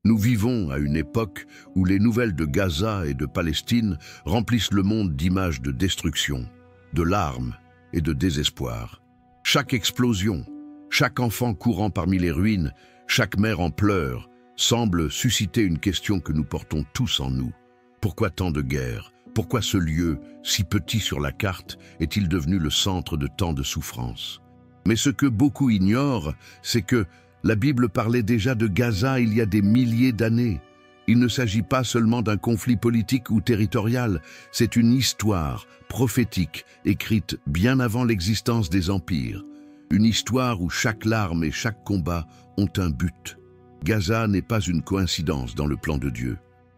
Nous vivons à une époque où les nouvelles de Gaza et de Palestine remplissent le monde d'images de destruction, de larmes et de désespoir. Chaque explosion, chaque enfant courant parmi les ruines, chaque mère en pleurs, semble susciter une question que nous portons tous en nous. Pourquoi tant de guerres? Pourquoi ce lieu, si petit sur la carte, est-il devenu le centre de tant de souffrances? Mais ce que beaucoup ignorent, c'est que la Bible parlait déjà de Gaza il y a des milliers d'années. Il ne s'agit pas seulement d'un conflit politique ou territorial, c'est une histoire prophétique écrite bien avant l'existence des empires. Une histoire où chaque larme et chaque combat ont un but. Gaza n'est pas une coïncidence dans le plan de Dieu.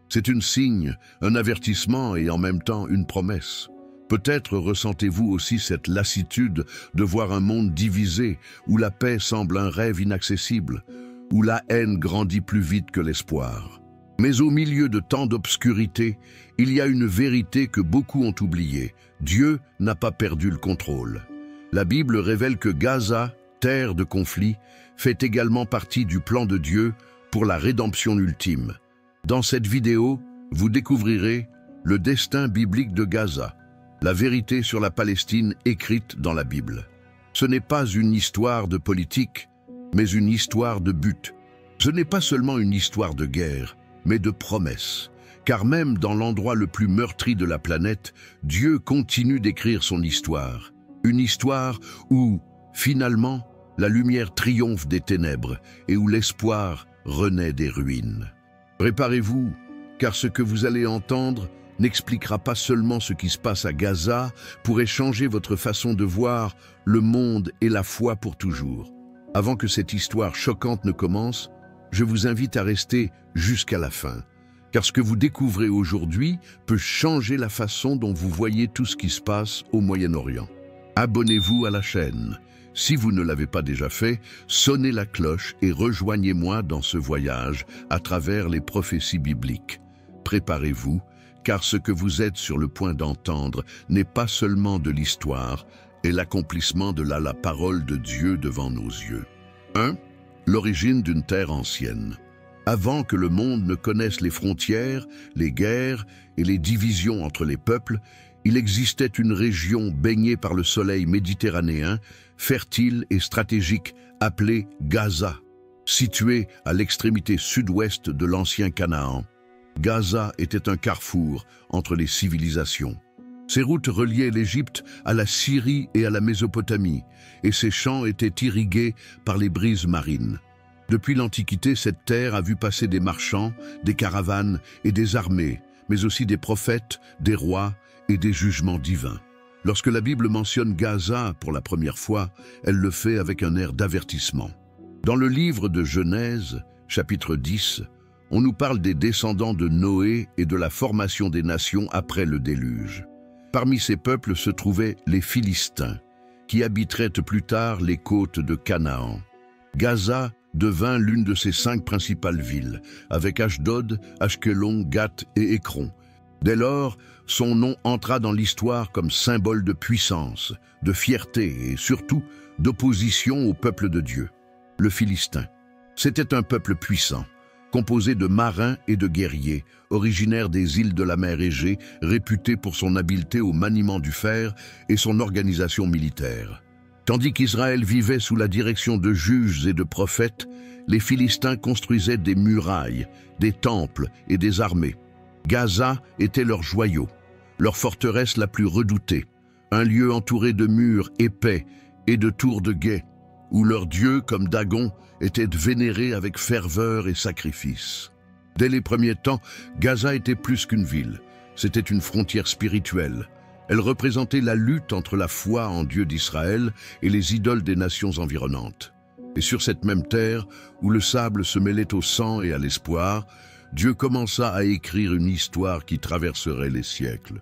C'est un signe, un avertissement et en même temps une promesse. Peut-être ressentez-vous aussi cette lassitude de voir un monde divisé, où la paix semble un rêve inaccessible, où la haine grandit plus vite que l'espoir. Mais au milieu de tant d'obscurité, il y a une vérité que beaucoup ont oubliée. Dieu n'a pas perdu le contrôle. La Bible révèle que Gaza, terre de conflit, fait également partie du plan de Dieu pour la rédemption ultime. Dans cette vidéo, vous découvrirez le destin biblique de Gaza, la vérité sur la Palestine écrite dans la Bible. Ce n'est pas une histoire de politique, mais une histoire de but. Ce n'est pas seulement une histoire de guerre, mais de promesse. Car même dans l'endroit le plus meurtri de la planète, Dieu continue d'écrire son histoire. Une histoire où, finalement, la lumière triomphe des ténèbres et où l'espoir renaît des ruines. Préparez-vous, car ce que vous allez entendre n'expliquera pas seulement ce qui se passe à Gaza, pourrait changer votre façon de voir le monde et la foi pour toujours. Avant que cette histoire choquante ne commence, je vous invite à rester jusqu'à la fin, car ce que vous découvrez aujourd'hui peut changer la façon dont vous voyez tout ce qui se passe au Moyen-Orient. Abonnez-vous à la chaîne. Si vous ne l'avez pas déjà fait, sonnez la cloche et rejoignez-moi dans ce voyage à travers les prophéties bibliques. Préparez-vous, car ce que vous êtes sur le point d'entendre n'est pas seulement de l'histoire et l'accomplissement de la parole de Dieu devant nos yeux. 1. L'origine d'une terre ancienne. Avant que le monde ne connaisse les frontières, les guerres et les divisions entre les peuples, il existait une région baignée par le soleil méditerranéen, fertile et stratégique, appelée Gaza, située à l'extrémité sud-ouest de l'ancien Canaan. Gaza était un carrefour entre les civilisations. Ses routes reliaient l'Égypte à la Syrie et à la Mésopotamie, et ses champs étaient irrigués par les brises marines. Depuis l'Antiquité, cette terre a vu passer des marchands, des caravanes et des armées, mais aussi des prophètes, des rois et des jugements divins. Lorsque la Bible mentionne Gaza pour la première fois, elle le fait avec un air d'avertissement. Dans le livre de Genèse, chapitre 10, on nous parle des descendants de Noé et de la formation des nations après le déluge. Parmi ces peuples se trouvaient les Philistins, qui habiteraient plus tard les côtes de Canaan. Gaza devint l'une de ses 5 principales villes, avec Ashdod, Ashkelon, Gath et Écron. Dès lors, son nom entra dans l'histoire comme symbole de puissance, de fierté et surtout d'opposition au peuple de Dieu. Le Philistin. C'était un peuple puissant, composé de marins et de guerriers, originaire des îles de la mer Égée, réputé pour son habileté au maniement du fer et son organisation militaire. Tandis qu'Israël vivait sous la direction de juges et de prophètes, les Philistins construisaient des murailles, des temples et des armées. Gaza était leur joyau, leur forteresse la plus redoutée, un lieu entouré de murs épais et de tours de guet, où leurs dieux, comme Dagon, étaient vénérés avec ferveur et sacrifice. Dès les premiers temps, Gaza était plus qu'une ville, c'était une frontière spirituelle. Elle représentait la lutte entre la foi en Dieu d'Israël et les idoles des nations environnantes. Et sur cette même terre, où le sable se mêlait au sang et à l'espoir, Dieu commença à écrire une histoire qui traverserait les siècles.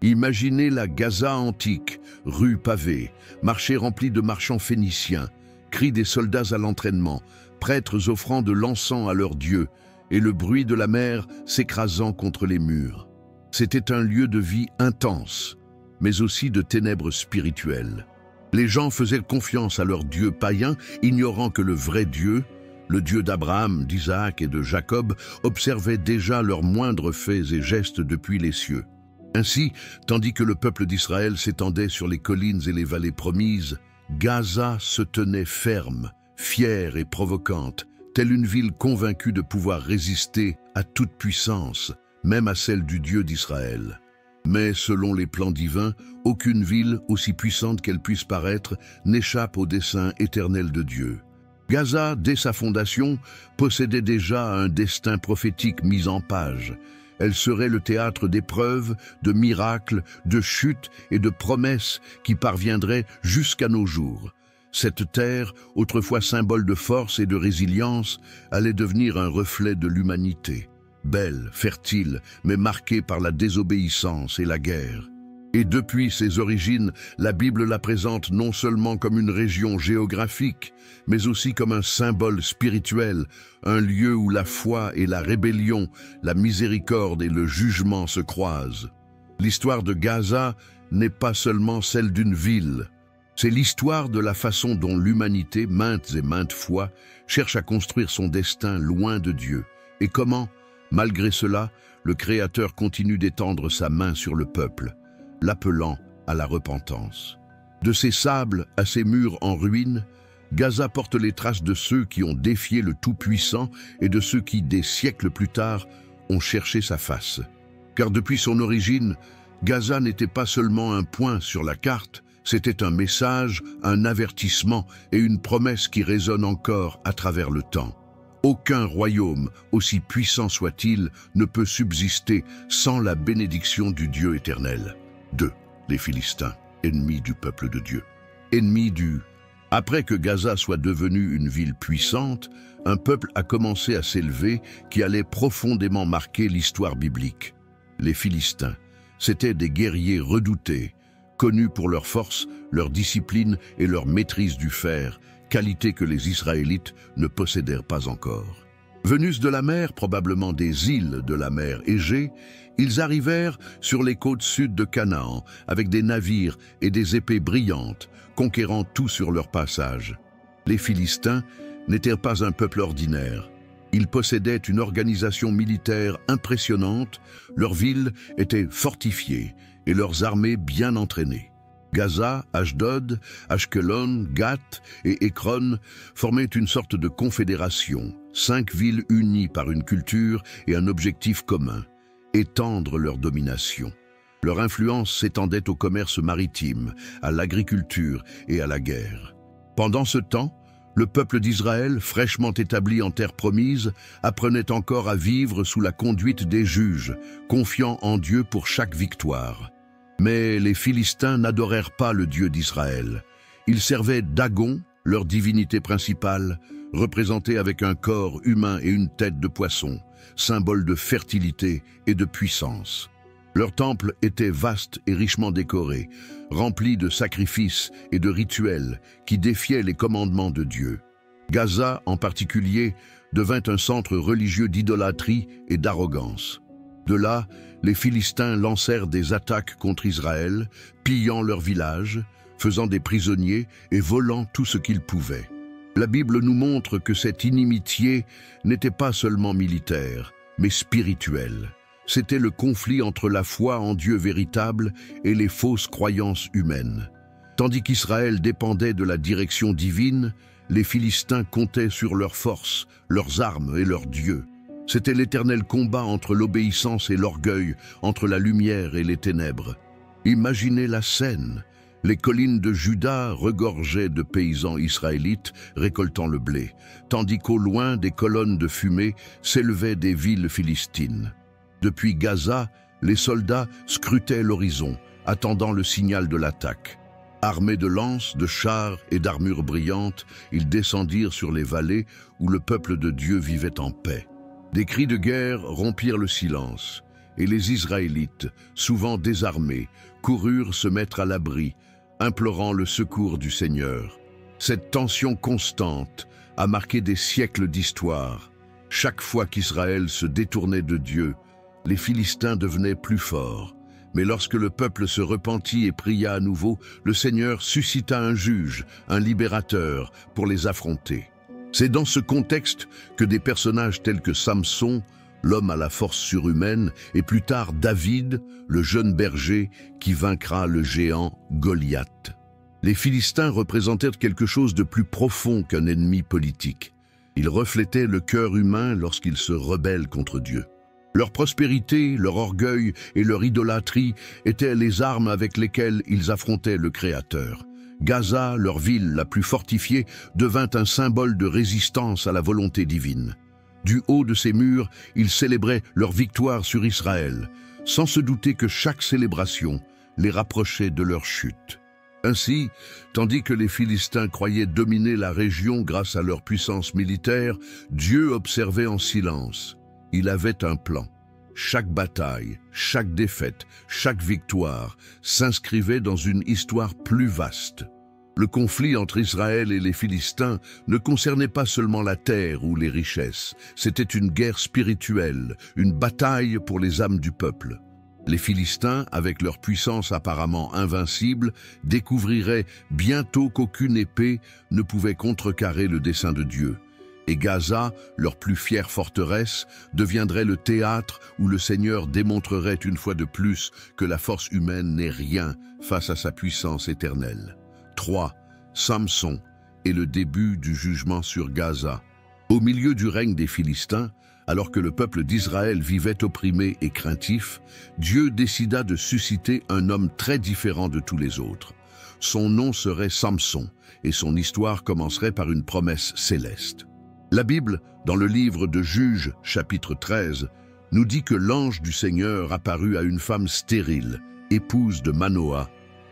Imaginez la Gaza antique, rues pavées, marchés remplis de marchands phéniciens, cris des soldats à l'entraînement, prêtres offrant de l'encens à leur Dieu, et le bruit de la mer s'écrasant contre les murs. C'était un lieu de vie intense, mais aussi de ténèbres spirituelles. Les gens faisaient confiance à leur Dieu païen, ignorant que le vrai Dieu, Le Dieu d'Abraham, d'Isaac et de Jacob observait déjà leurs moindres faits et gestes depuis les cieux. Ainsi, tandis que le peuple d'Israël s'étendait sur les collines et les vallées promises, Gaza se tenait ferme, fière et provocante, telle une ville convaincue de pouvoir résister à toute puissance, même à celle du Dieu d'Israël. Mais selon les plans divins, aucune ville, aussi puissante qu'elle puisse paraître, n'échappe au dessein éternel de Dieu. Gaza, dès sa fondation, possédait déjà un destin prophétique mis en page. Elle serait le théâtre d'épreuves, de miracles, de chutes et de promesses qui parviendraient jusqu'à nos jours. Cette terre, autrefois symbole de force et de résilience, allait devenir un reflet de l'humanité. Belle, fertile, mais marquée par la désobéissance et la guerre. Et depuis ses origines, la Bible la présente non seulement comme une région géographique, mais aussi comme un symbole spirituel, un lieu où la foi et la rébellion, la miséricorde et le jugement se croisent. L'histoire de Gaza n'est pas seulement celle d'une ville. C'est l'histoire de la façon dont l'humanité, maintes et maintes fois, cherche à construire son destin loin de Dieu. Et comment, malgré cela, le Créateur continue d'étendre sa main sur le peuple, l'appelant à la repentance. De ses sables à ses murs en ruine, Gaza porte les traces de ceux qui ont défié le Tout-Puissant et de ceux qui, des siècles plus tard, ont cherché sa face. Car depuis son origine, Gaza n'était pas seulement un point sur la carte, c'était un message, un avertissement et une promesse qui résonne encore à travers le temps. Aucun royaume, aussi puissant soit-il, ne peut subsister sans la bénédiction du Dieu éternel. 2. Les Philistins, ennemis du peuple de Dieu. Ennemis du... Après que Gaza soit devenue une ville puissante, un peuple a commencé à s'élever qui allait profondément marquer l'histoire biblique. Les Philistins, c'étaient des guerriers redoutés, connus pour leur force, leur discipline et leur maîtrise du fer, qualité que les Israélites ne possédèrent pas encore. Venus de la mer, probablement des îles de la mer Égée, ils arrivèrent sur les côtes sud de Canaan avec des navires et des épées brillantes, conquérant tout sur leur passage. Les Philistins n'étaient pas un peuple ordinaire. Ils possédaient une organisation militaire impressionnante, leurs villes étaient fortifiées et leurs armées bien entraînées. Gaza, Ashdod, Ashkelon, Gath et Ekron formaient une sorte de confédération, 5 villes unies par une culture et un objectif commun, étendre leur domination. Leur influence s'étendait au commerce maritime, à l'agriculture et à la guerre. Pendant ce temps, le peuple d'Israël, fraîchement établi en terre promise, apprenait encore à vivre sous la conduite des juges, confiant en Dieu pour chaque victoire. Mais les Philistins n'adorèrent pas le Dieu d'Israël. Ils servaient Dagon, leur divinité principale, représentée avec un corps humain et une tête de poisson, symbole de fertilité et de puissance. Leur temple était vaste et richement décoré, rempli de sacrifices et de rituels qui défiaient les commandements de Dieu. Gaza, en particulier, devint un centre religieux d'idolâtrie et d'arrogance. De là, les Philistins lancèrent des attaques contre Israël, pillant leurs villages, faisant des prisonniers et volant tout ce qu'ils pouvaient. La Bible nous montre que cette inimitié n'était pas seulement militaire, mais spirituelle. C'était le conflit entre la foi en Dieu véritable et les fausses croyances humaines. Tandis qu'Israël dépendait de la direction divine, les Philistins comptaient sur leurs forces, leurs armes et leurs dieux. C'était l'éternel combat entre l'obéissance et l'orgueil, entre la lumière et les ténèbres. Imaginez la scène. Les collines de Juda regorgeaient de paysans israélites récoltant le blé, tandis qu'au loin des colonnes de fumée s'élevaient des villes philistines. Depuis Gaza, les soldats scrutaient l'horizon, attendant le signal de l'attaque. Armés de lances, de chars et d'armures brillantes, ils descendirent sur les vallées où le peuple de Dieu vivait en paix. Des cris de guerre rompirent le silence, et les Israélites, souvent désarmés, coururent se mettre à l'abri, implorant le secours du Seigneur. Cette tension constante a marqué des siècles d'histoire. Chaque fois qu'Israël se détournait de Dieu, les Philistins devenaient plus forts. Mais lorsque le peuple se repentit et pria à nouveau, le Seigneur suscita un juge, un libérateur, pour les affronter. C'est dans ce contexte que des personnages tels que Samson, l'homme à la force surhumaine, et plus tard David, le jeune berger qui vaincra le géant Goliath. Les Philistins représentèrent quelque chose de plus profond qu'un ennemi politique. Ils reflétaient le cœur humain lorsqu'ils se rebellent contre Dieu. Leur prospérité, leur orgueil et leur idolâtrie étaient les armes avec lesquelles ils affrontaient le Créateur. Gaza, leur ville la plus fortifiée, devint un symbole de résistance à la volonté divine. Du haut de ces murs, ils célébraient leur victoire sur Israël, sans se douter que chaque célébration les rapprochait de leur chute. Ainsi, tandis que les Philistins croyaient dominer la région grâce à leur puissance militaire, Dieu observait en silence. Il avait un plan. Chaque bataille, chaque défaite, chaque victoire s'inscrivait dans une histoire plus vaste. Le conflit entre Israël et les Philistins ne concernait pas seulement la terre ou les richesses. C'était une guerre spirituelle, une bataille pour les âmes du peuple. Les Philistins, avec leur puissance apparemment invincible, découvriraient bientôt qu'aucune épée ne pouvait contrecarrer le dessein de Dieu. Et Gaza, leur plus fière forteresse, deviendrait le théâtre où le Seigneur démontrerait une fois de plus que la force humaine n'est rien face à sa puissance éternelle. 3. Samson est le début du jugement sur Gaza. Au milieu du règne des Philistins, alors que le peuple d'Israël vivait opprimé et craintif, Dieu décida de susciter un homme très différent de tous les autres. Son nom serait Samson, et son histoire commencerait par une promesse céleste. La Bible, dans le livre de Juges, chapitre 13, nous dit que l'ange du Seigneur apparut à une femme stérile, épouse de Manoah,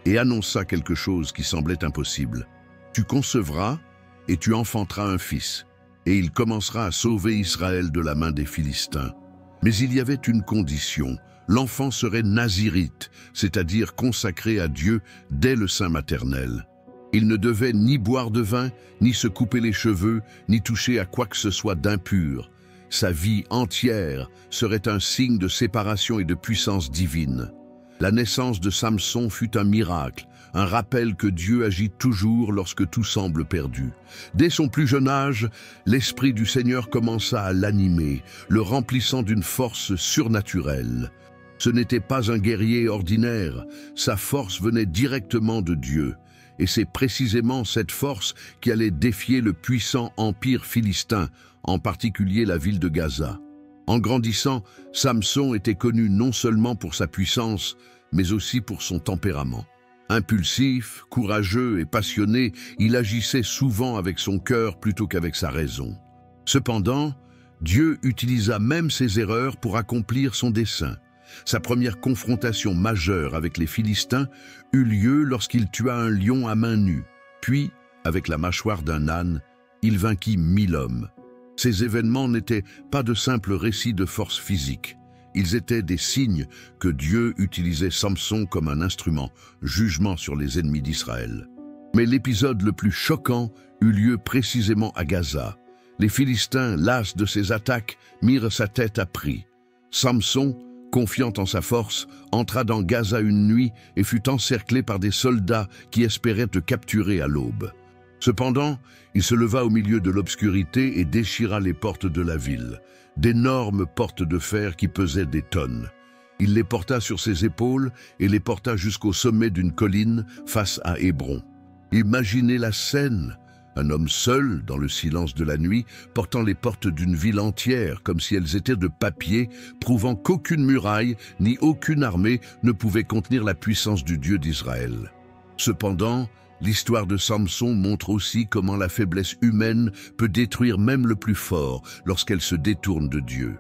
et annonça quelque chose qui semblait impossible. « Tu concevras et tu enfanteras un fils, et il commencera à sauver Israël de la main des Philistins. » Mais il y avait une condition. L'enfant serait nazirite, c'est-à-dire consacré à Dieu dès le sein maternel. Il ne devait ni boire de vin, ni se couper les cheveux, ni toucher à quoi que ce soit d'impur. Sa vie entière serait un signe de séparation et de puissance divine. La naissance de Samson fut un miracle, un rappel que Dieu agit toujours lorsque tout semble perdu. Dès son plus jeune âge, l'Esprit du Seigneur commença à l'animer, le remplissant d'une force surnaturelle. Ce n'était pas un guerrier ordinaire, sa force venait directement de Dieu. Et c'est précisément cette force qui allait défier le puissant empire philistin, en particulier la ville de Gaza. En grandissant, Samson était connu non seulement pour sa puissance, mais aussi pour son tempérament. Impulsif, courageux et passionné, il agissait souvent avec son cœur plutôt qu'avec sa raison. Cependant, Dieu utilisa même ses erreurs pour accomplir son dessein. Sa première confrontation majeure avec les Philistins eut lieu lorsqu'il tua un lion à main nue. Puis, avec la mâchoire d'un âne, il vainquit 1000 hommes. Ces événements n'étaient pas de simples récits de force physique. Ils étaient des signes que Dieu utilisait Samson comme un instrument, jugement sur les ennemis d'Israël. Mais l'épisode le plus choquant eut lieu précisément à Gaza. Les Philistins, las de ses attaques, mirent sa tête à prix. Samson, confiant en sa force, entra dans Gaza une nuit et fut encerclé par des soldats qui espéraient le capturer à l'aube. Cependant, il se leva au milieu de l'obscurité et déchira les portes de la ville, d'énormes portes de fer qui pesaient des tonnes. Il les porta sur ses épaules et les porta jusqu'au sommet d'une colline face à Hébron. Imaginez la scène, un homme seul, dans le silence de la nuit, portant les portes d'une ville entière comme si elles étaient de papier, prouvant qu'aucune muraille ni aucune armée ne pouvait contenir la puissance du Dieu d'Israël. Cependant, l'histoire de Samson montre aussi comment la faiblesse humaine peut détruire même le plus fort lorsqu'elle se détourne de Dieu.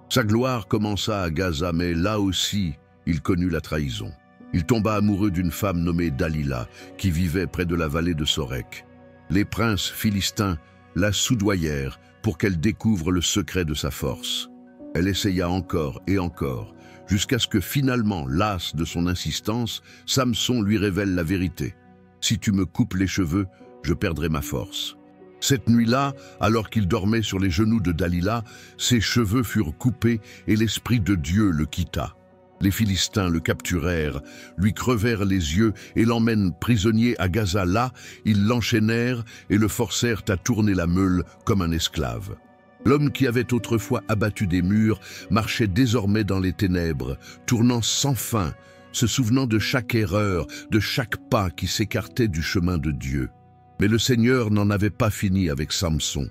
Sa gloire commença à Gaza, mais là aussi, il connut la trahison. Il tomba amoureux d'une femme nommée Dalila, qui vivait près de la vallée de Sorek. Les princes philistins la soudoyèrent pour qu'elle découvre le secret de sa force. Elle essaya encore et encore, jusqu'à ce que finalement, las de son insistance, Samson lui révèle la vérité. « Si tu me coupes les cheveux, je perdrai ma force. » Cette nuit-là, alors qu'il dormait sur les genoux de Dalila, ses cheveux furent coupés et l'Esprit de Dieu le quitta. Les Philistins le capturèrent, lui crevèrent les yeux et l'emmènent prisonnier à Gaza. Là, ils l'enchaînèrent et le forcèrent à tourner la meule comme un esclave. L'homme qui avait autrefois abattu des murs marchait désormais dans les ténèbres, tournant sans fin, se souvenant de chaque erreur, de chaque pas qui s'écartait du chemin de Dieu. Mais le Seigneur n'en avait pas fini avec Samson.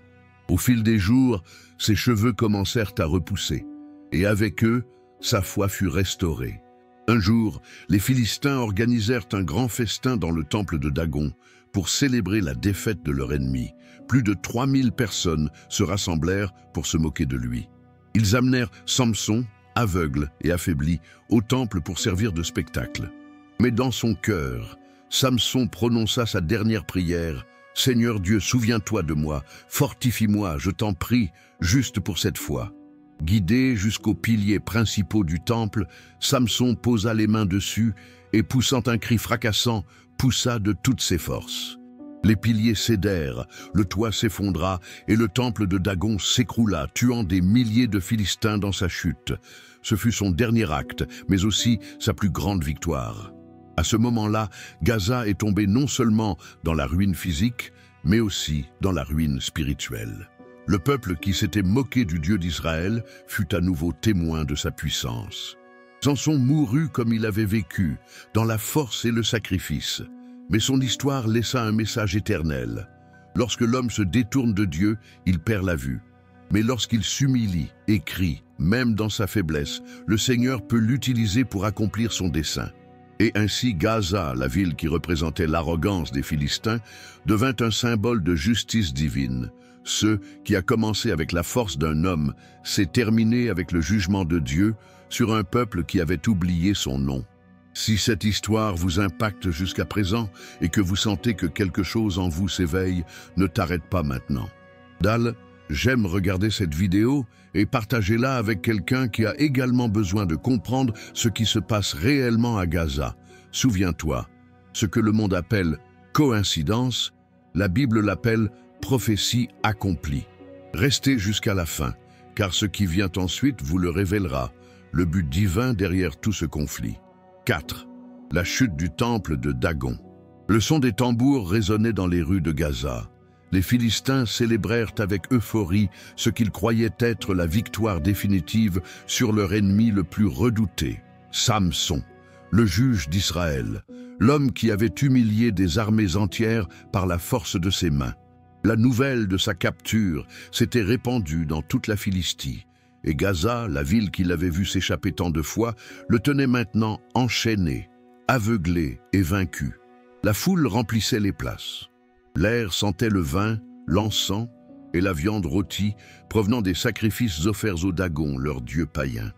Au fil des jours, ses cheveux commencèrent à repousser, et avec eux, sa foi fut restaurée. Un jour, les Philistins organisèrent un grand festin dans le temple de Dagon pour célébrer la défaite de leur ennemi. Plus de 3000 personnes se rassemblèrent pour se moquer de lui. Ils amenèrent Samson, aveugle et affaibli, au temple pour servir de spectacle. Mais dans son cœur, Samson prononça sa dernière prière. « Seigneur Dieu, souviens-toi de moi, fortifie-moi, je t'en prie, juste pour cette fois. » Guidé jusqu'aux piliers principaux du temple, Samson posa les mains dessus et, poussant un cri fracassant, poussa de toutes ses forces. Les piliers cédèrent, le toit s'effondra et le temple de Dagon s'écroula, tuant des milliers de Philistins dans sa chute. Ce fut son dernier acte, mais aussi sa plus grande victoire. À ce moment-là, Gaza est tombé non seulement dans la ruine physique, mais aussi dans la ruine spirituelle. Le peuple qui s'était moqué du Dieu d'Israël fut à nouveau témoin de sa puissance. Samson mourut comme il avait vécu, dans la force et le sacrifice. Mais son histoire laissa un message éternel. Lorsque l'homme se détourne de Dieu, il perd la vue. Mais lorsqu'il s'humilie et crie, même dans sa faiblesse, le Seigneur peut l'utiliser pour accomplir son dessein. Et ainsi Gaza, la ville qui représentait l'arrogance des Philistins, devint un symbole de justice divine. Ce qui a commencé avec la force d'un homme s'est terminé avec le jugement de Dieu sur un peuple qui avait oublié son nom. Si cette histoire vous impacte jusqu'à présent et que vous sentez que quelque chose en vous s'éveille, ne t'arrête pas maintenant. J'aime regarder cette vidéo et partagez-la avec quelqu'un qui a également besoin de comprendre ce qui se passe réellement à Gaza. Souviens-toi, ce que le monde appelle coïncidence, la Bible l'appelle prophétie accomplie. Restez jusqu'à la fin, car ce qui vient ensuite vous le révélera, le but divin derrière tout ce conflit. 4. La chute du temple de Dagon. Le son des tambours résonnait dans les rues de Gaza. Les Philistins célébrèrent avec euphorie ce qu'ils croyaient être la victoire définitive sur leur ennemi le plus redouté, Samson, le juge d'Israël, l'homme qui avait humilié des armées entières par la force de ses mains. La nouvelle de sa capture s'était répandue dans toute la Philistie, et Gaza, la ville qui l'avait vu s'échapper tant de fois, le tenait maintenant enchaîné, aveuglé et vaincu. La foule remplissait les places. L'air sentait le vin, l'encens et la viande rôtie provenant des sacrifices offerts aux Dagon, leur dieu païen.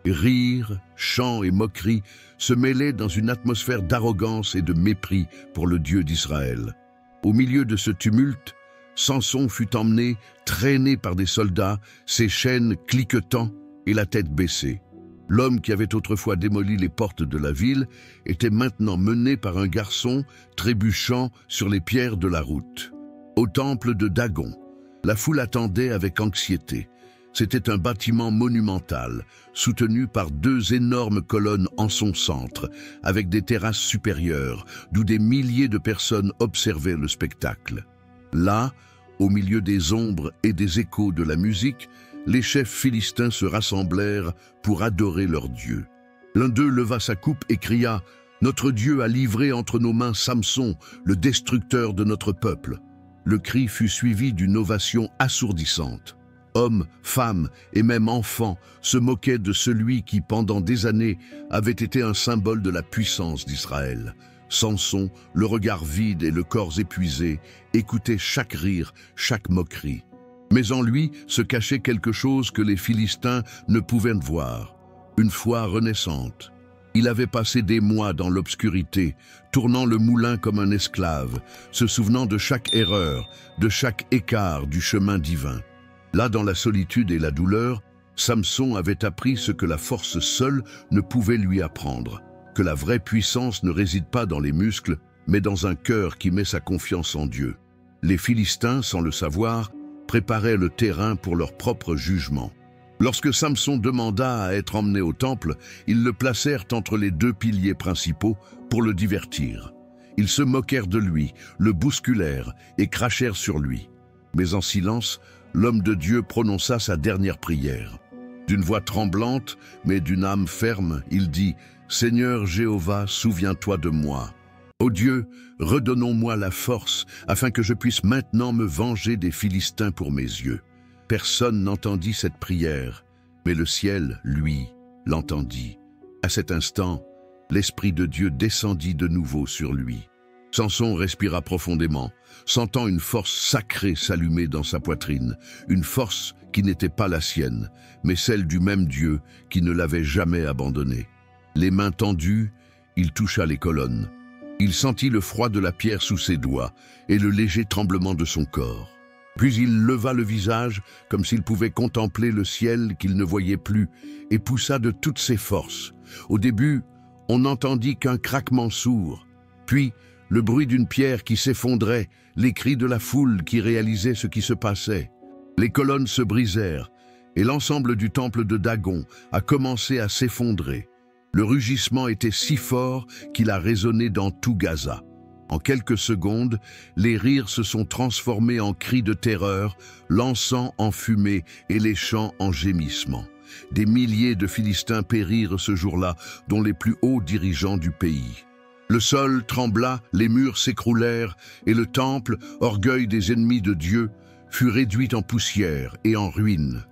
Rires, chants et moqueries se mêlaient dans une atmosphère d'arrogance et de mépris pour le Dieu d'Israël. Au milieu de ce tumulte, Samson fut emmené, traîné par des soldats, ses chaînes cliquetant et la tête baissée. L'homme qui avait autrefois démoli les portes de la ville était maintenant mené par un garçon trébuchant sur les pierres de la route. Au temple de Dagon, la foule attendait avec anxiété. C'était un bâtiment monumental, soutenu par 2 énormes colonnes en son centre, avec des terrasses supérieures, d'où des milliers de personnes observaient le spectacle. Là, au milieu des ombres et des échos de la musique, les chefs philistins se rassemblèrent pour adorer leur Dieu. L'un d'eux leva sa coupe et cria « Notre Dieu a livré entre nos mains Samson, le destructeur de notre peuple. » Le cri fut suivi d'une ovation assourdissante. Hommes, femmes et même enfants se moquaient de celui qui, pendant des années, avait été un symbole de la puissance d'Israël. Samson, le regard vide et le corps épuisé, écoutait chaque rire, chaque moquerie. Mais en lui se cachait quelque chose que les Philistins ne pouvaient voir, une foi renaissante. Il avait passé des mois dans l'obscurité, tournant le moulin comme un esclave, se souvenant de chaque erreur, de chaque écart du chemin divin. Là, dans la solitude et la douleur, Samson avait appris ce que la force seule ne pouvait lui apprendre, que la vraie puissance ne réside pas dans les muscles, mais dans un cœur qui met sa confiance en Dieu. Les Philistins, sans le savoir, préparaient le terrain pour leur propre jugement. Lorsque Samson demanda à être emmené au temple, ils le placèrent entre les deux piliers principaux pour le divertir. Ils se moquèrent de lui, le bousculèrent et crachèrent sur lui. Mais en silence, l'homme de Dieu prononça sa dernière prière. D'une voix tremblante, mais d'une âme ferme, il dit « Seigneur Jéhovah, souviens-toi de moi. Ô Dieu, redonnons-moi la force, afin que je puisse maintenant me venger des Philistins pour mes yeux. » Personne n'entendit cette prière, mais le ciel, lui, l'entendit. À cet instant, l'Esprit de Dieu descendit de nouveau sur lui. Samson respira profondément, sentant une force sacrée s'allumer dans sa poitrine, une force qui n'était pas la sienne, mais celle du même Dieu qui ne l'avait jamais abandonné. Les mains tendues, il toucha les colonnes. Il sentit le froid de la pierre sous ses doigts et le léger tremblement de son corps. Puis il leva le visage comme s'il pouvait contempler le ciel qu'il ne voyait plus et poussa de toutes ses forces. Au début, on n'entendit qu'un craquement sourd, puis le bruit d'une pierre qui s'effondrait, les cris de la foule qui réalisait ce qui se passait. Les colonnes se brisèrent et l'ensemble du temple de Dagon a commencé à s'effondrer. Le rugissement était si fort qu'il a résonné dans tout Gaza. En quelques secondes, les rires se sont transformés en cris de terreur, l'encens en fumée et les chants en gémissements. Des milliers de Philistins périrent ce jour-là, dont les plus hauts dirigeants du pays. Le sol trembla, les murs s'écroulèrent, et le temple, orgueil des ennemis de Dieu, fut réduit en poussière et en ruine.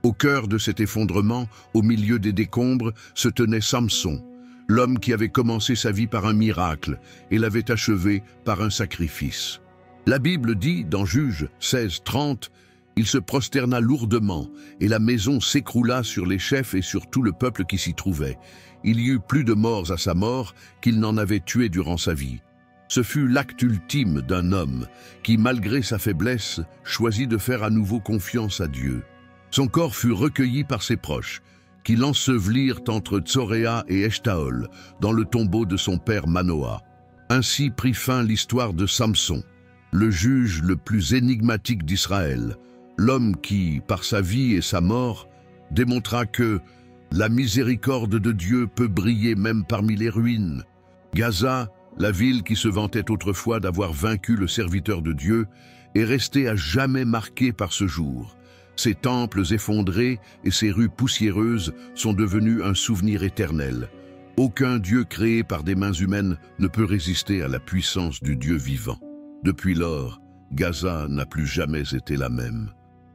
Au cœur de cet effondrement, au milieu des décombres, se tenait Samson, l'homme qui avait commencé sa vie par un miracle et l'avait achevé par un sacrifice. La Bible dit, dans Juges 16:30, « Il se prosterna lourdement, et la maison s'écroula sur les chefs et sur tout le peuple qui s'y trouvait. Il y eut plus de morts à sa mort qu'il n'en avait tué durant sa vie. » Ce fut l'acte ultime d'un homme qui, malgré sa faiblesse, choisit de faire à nouveau confiance à Dieu. Son corps fut recueilli par ses proches, qui l'ensevelirent entre Tsoréa et Eshtaol, dans le tombeau de son père Manoah. Ainsi prit fin l'histoire de Samson, le juge le plus énigmatique d'Israël, l'homme qui, par sa vie et sa mort, démontra que la miséricorde de Dieu peut briller même parmi les ruines. Gaza, la ville qui se vantait autrefois d'avoir vaincu le serviteur de Dieu, est restée à jamais marquée par ce jour. Ses temples effondrés et ses rues poussiéreuses sont devenus un souvenir éternel. Aucun Dieu créé par des mains humaines ne peut résister à la puissance du Dieu vivant. Depuis lors, Gaza n'a plus jamais été la même.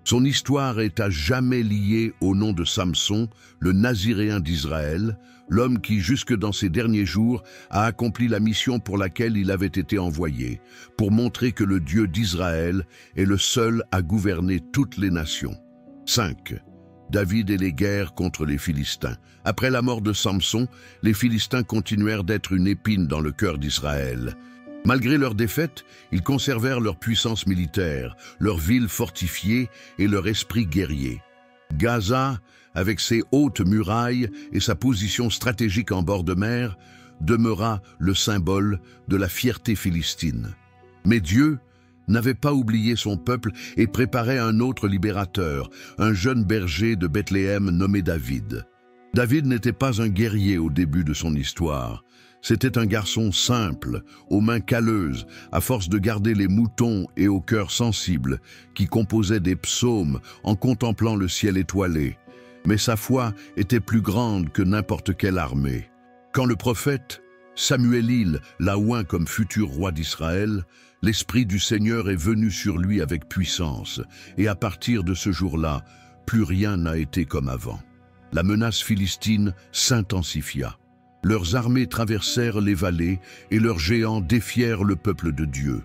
Son histoire est à jamais liée au nom de Samson, le Naziréen d'Israël, l'homme qui, jusque dans ses derniers jours, a accompli la mission pour laquelle il avait été envoyé, pour montrer que le Dieu d'Israël est le seul à gouverner toutes les nations. 5. David et les guerres contre les Philistins. Après la mort de Samson, les Philistins continuèrent d'être une épine dans le cœur d'Israël. Malgré leur défaite, ils conservèrent leur puissance militaire, leur ville fortifiée et leur esprit guerrier. Gaza, avec ses hautes murailles et sa position stratégique en bord de mer, demeura le symbole de la fierté philistine. Mais Dieu n'avait pas oublié son peuple et préparait un autre libérateur, un jeune berger de Bethléem nommé David. David n'était pas un guerrier au début de son histoire. C'était un garçon simple, aux mains calleuses, à force de garder les moutons et au cœur sensible, qui composait des psaumes en contemplant le ciel étoilé. Mais sa foi était plus grande que n'importe quelle armée. Quand le prophète Samuel l'a oint comme futur roi d'Israël, l'Esprit du Seigneur est venu sur lui avec puissance, et à partir de ce jour-là, plus rien n'a été comme avant. La menace philistine s'intensifia. Leurs armées traversèrent les vallées et leurs géants défièrent le peuple de Dieu.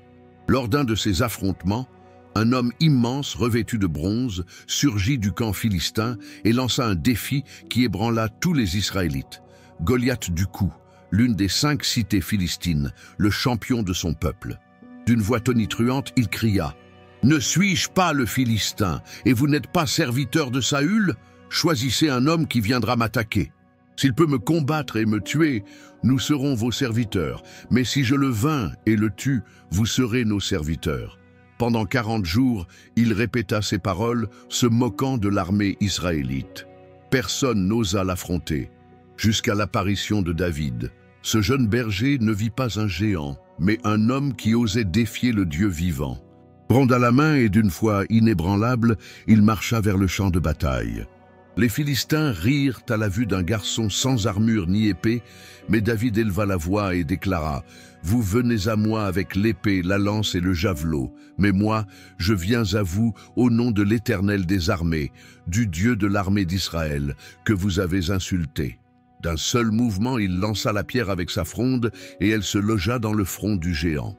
Lors d'un de ces affrontements, un homme immense revêtu de bronze surgit du camp philistin et lança un défi qui ébranla tous les Israélites. Goliath du Cou, l'une des 5 cités philistines, le champion de son peuple. D'une voix tonitruante, il cria « Ne suis-je pas le Philistin, et vous n'êtes pas serviteur de Saül? Choisissez un homme qui viendra m'attaquer. S'il peut me combattre et me tuer, nous serons vos serviteurs, mais si je le vains et le tue, vous serez nos serviteurs. » Pendant 40 jours, il répéta ces paroles, se moquant de l'armée israélite. Personne n'osa l'affronter, jusqu'à l'apparition de David. Ce jeune berger ne vit pas un géant, mais un homme qui osait défier le Dieu vivant. Fronde à la main et d'une foi inébranlable, il marcha vers le champ de bataille. Les Philistins rirent à la vue d'un garçon sans armure ni épée, mais David éleva la voix et déclara « Vous venez à moi avec l'épée, la lance et le javelot, mais moi, je viens à vous au nom de l'Éternel des armées, du Dieu de l'armée d'Israël, que vous avez insulté. » D'un seul mouvement, il lança la pierre avec sa fronde, et elle se logea dans le front du géant.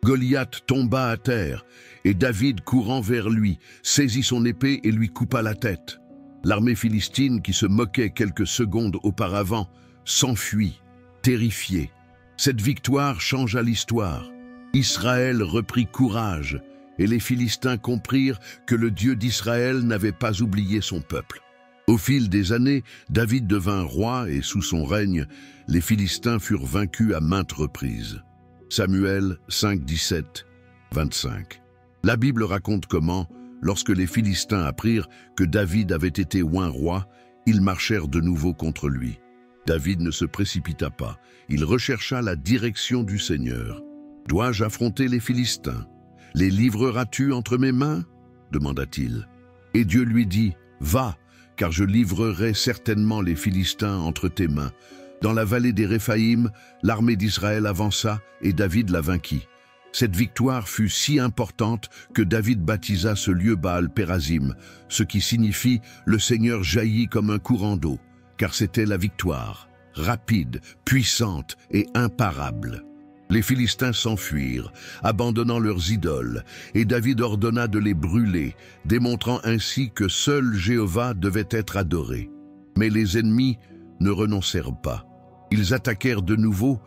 Goliath tomba à terre, et David, courant vers lui, saisit son épée et lui coupa la tête. L'armée philistine, qui se moquait quelques secondes auparavant, s'enfuit, terrifiée. Cette victoire changea l'histoire. Israël reprit courage, et les Philistins comprirent que le Dieu d'Israël n'avait pas oublié son peuple. Au fil des années, David devint roi et sous son règne, les Philistins furent vaincus à maintes reprises. Samuel 5, 17, 25. La Bible raconte comment, lorsque les Philistins apprirent que David avait été oint roi, ils marchèrent de nouveau contre lui. David ne se précipita pas, il rechercha la direction du Seigneur. « Dois-je affronter les Philistins? Les livreras-tu entre mes mains ?» demanda-t-il. Et Dieu lui dit, « Va, car je livrerai certainement les Philistins entre tes mains. » Dans la vallée des Réphaïm, l'armée d'Israël avança et David la vainquit. Cette victoire fut si importante que David baptisa ce lieu Baal-Pérazim, ce qui signifie « le Seigneur jaillit comme un courant d'eau », car c'était la victoire, rapide, puissante et imparable. Les Philistins s'enfuirent, abandonnant leurs idoles, et David ordonna de les brûler, démontrant ainsi que seul Jéhovah devait être adoré. Mais les ennemis ne renoncèrent pas. Ils attaquèrent de nouveau,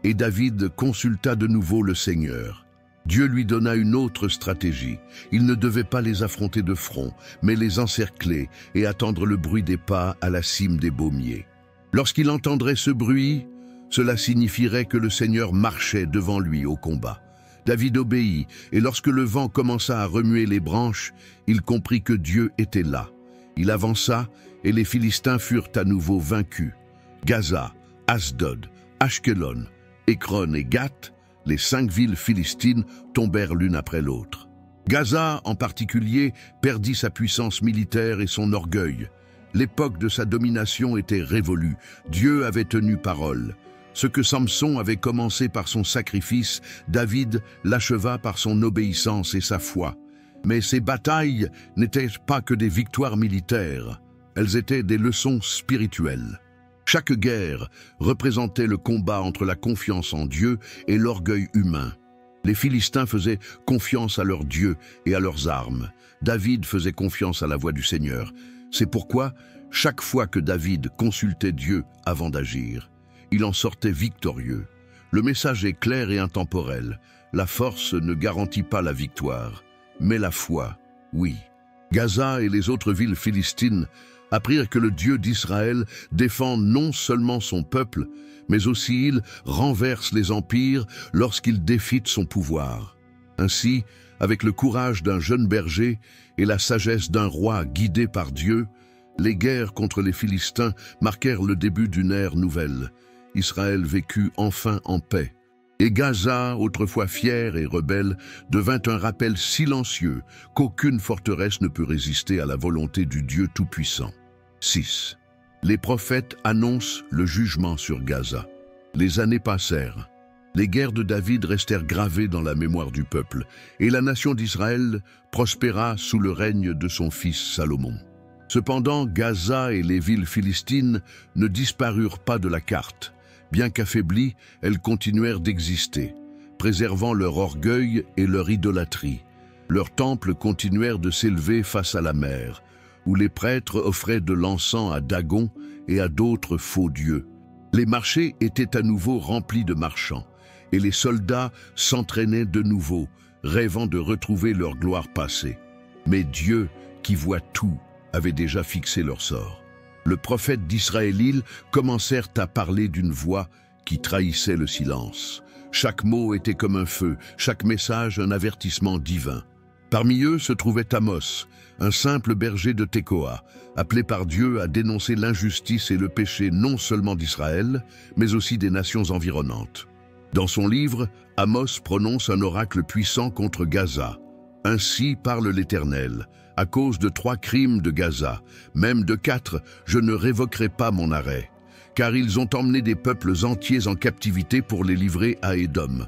et David consulta de nouveau le Seigneur. Dieu lui donna une autre stratégie. Il ne devait pas les affronter de front, mais les encercler et attendre le bruit des pas à la cime des baumiers. Lorsqu'il entendrait ce bruit, cela signifierait que le Seigneur marchait devant lui au combat. David obéit, et lorsque le vent commença à remuer les branches, il comprit que Dieu était là. Il avança, et les Philistins furent à nouveau vaincus. Gaza, Asdod, Ashkelon, Écron et Gath, les 5 villes philistines, tombèrent l'une après l'autre. Gaza, en particulier, perdit sa puissance militaire et son orgueil. L'époque de sa domination était révolue. Dieu avait tenu parole. Ce que Samson avait commencé par son sacrifice, David l'acheva par son obéissance et sa foi. Mais ces batailles n'étaient pas que des victoires militaires. Elles étaient des leçons spirituelles. Chaque guerre représentait le combat entre la confiance en Dieu et l'orgueil humain. Les Philistins faisaient confiance à leur Dieu et à leurs armes. David faisait confiance à la voix du Seigneur. C'est pourquoi, chaque fois que David consultait Dieu avant d'agir, il en sortait victorieux. Le message est clair et intemporel. La force ne garantit pas la victoire, mais la foi, oui. Gaza et les autres villes philistines apprirent que le Dieu d'Israël défend non seulement son peuple, mais aussi il renverse les empires lorsqu'il défie son pouvoir. Ainsi, avec le courage d'un jeune berger et la sagesse d'un roi guidé par Dieu, les guerres contre les Philistins marquèrent le début d'une ère nouvelle. Israël vécut enfin en paix. Et Gaza, autrefois fière et rebelle, devint un rappel silencieux qu'aucune forteresse ne peut résister à la volonté du Dieu Tout-Puissant. 6. Les prophètes annoncent le jugement sur Gaza. Les années passèrent. Les guerres de David restèrent gravées dans la mémoire du peuple, et la nation d'Israël prospéra sous le règne de son fils Salomon. Cependant, Gaza et les villes philistines ne disparurent pas de la carte. Bien qu'affaiblies, elles continuèrent d'exister, préservant leur orgueil et leur idolâtrie. Leurs temples continuèrent de s'élever face à la mer, où les prêtres offraient de l'encens à Dagon et à d'autres faux dieux. Les marchés étaient à nouveau remplis de marchands, et les soldats s'entraînaient de nouveau, rêvant de retrouver leur gloire passée. Mais Dieu, qui voit tout, avait déjà fixé leur sort. Le prophète d'Israël commencèrent à parler d'une voix qui trahissait le silence. Chaque mot était comme un feu, chaque message un avertissement divin. Parmi eux se trouvait Amos, un simple berger de Tekoa, appelé par Dieu à dénoncer l'injustice et le péché non seulement d'Israël, mais aussi des nations environnantes. Dans son livre, Amos prononce un oracle puissant contre Gaza. « Ainsi parle l'Éternel, à cause de 3 crimes de Gaza, même de 4, je ne révoquerai pas mon arrêt, car ils ont emmené des peuples entiers en captivité pour les livrer à Édom.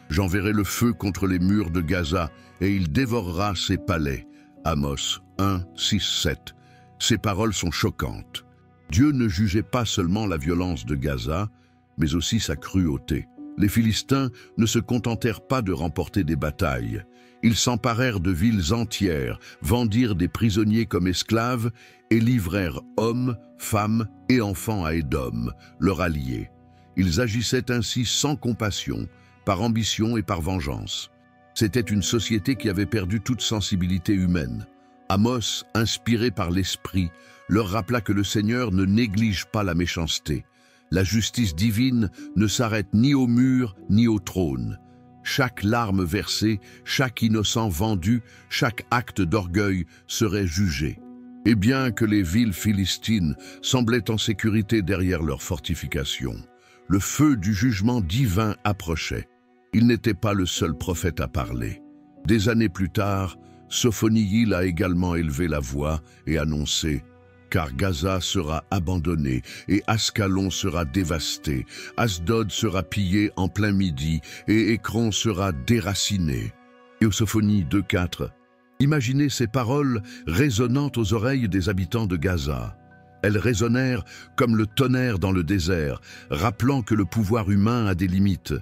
J'enverrai le feu contre les murs de Gaza, et il dévorera ses palais. » Amos 1, 6, 7. Ces paroles sont choquantes. Dieu ne jugeait pas seulement la violence de Gaza, mais aussi sa cruauté. Les Philistins ne se contentèrent pas de remporter des batailles. Ils s'emparèrent de villes entières, vendirent des prisonniers comme esclaves et livrèrent hommes, femmes et enfants à Édom, leur allié. Ils agissaient ainsi sans compassion, par ambition et par vengeance. C'était une société qui avait perdu toute sensibilité humaine. Amos, inspiré par l'Esprit, leur rappela que le Seigneur ne néglige pas la méchanceté. La justice divine ne s'arrête ni au mur ni au trône. Chaque larme versée, chaque innocent vendu, chaque acte d'orgueil serait jugé. Et bien que les villes philistines semblaient en sécurité derrière leurs fortifications, le feu du jugement divin approchait. Il n'était pas le seul prophète à parler. Des années plus tard, Sophoniïl a également élevé la voix et annoncé « Car Gaza sera abandonnée et Ascalon sera dévasté, Asdod sera pillé en plein midi et Écron sera déraciné. » Et au Sophonie 2,4, imaginez ces paroles résonnant aux oreilles des habitants de Gaza. Elles résonnèrent comme le tonnerre dans le désert, rappelant que le pouvoir humain a des limites,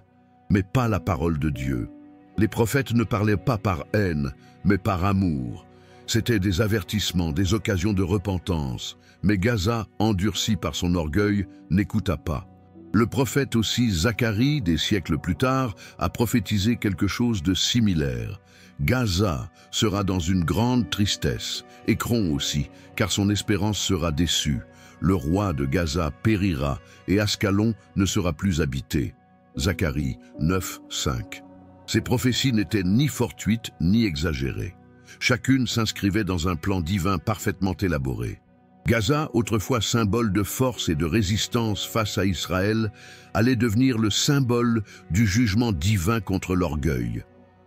mais pas la parole de Dieu. Les prophètes ne parlaient pas par haine, mais par amour. C'étaient des avertissements, des occasions de repentance, mais Gaza, endurci par son orgueil, n'écouta pas. Le prophète aussi Zacharie, des siècles plus tard, a prophétisé quelque chose de similaire. Gaza sera dans une grande tristesse, Écron aussi, car son espérance sera déçue. Le roi de Gaza périra et Ascalon ne sera plus habité. Zacharie 9, 5. Ces prophéties n'étaient ni fortuites ni exagérées. Chacune s'inscrivait dans un plan divin parfaitement élaboré. Gaza, autrefois symbole de force et de résistance face à Israël, allait devenir le symbole du jugement divin contre l'orgueil.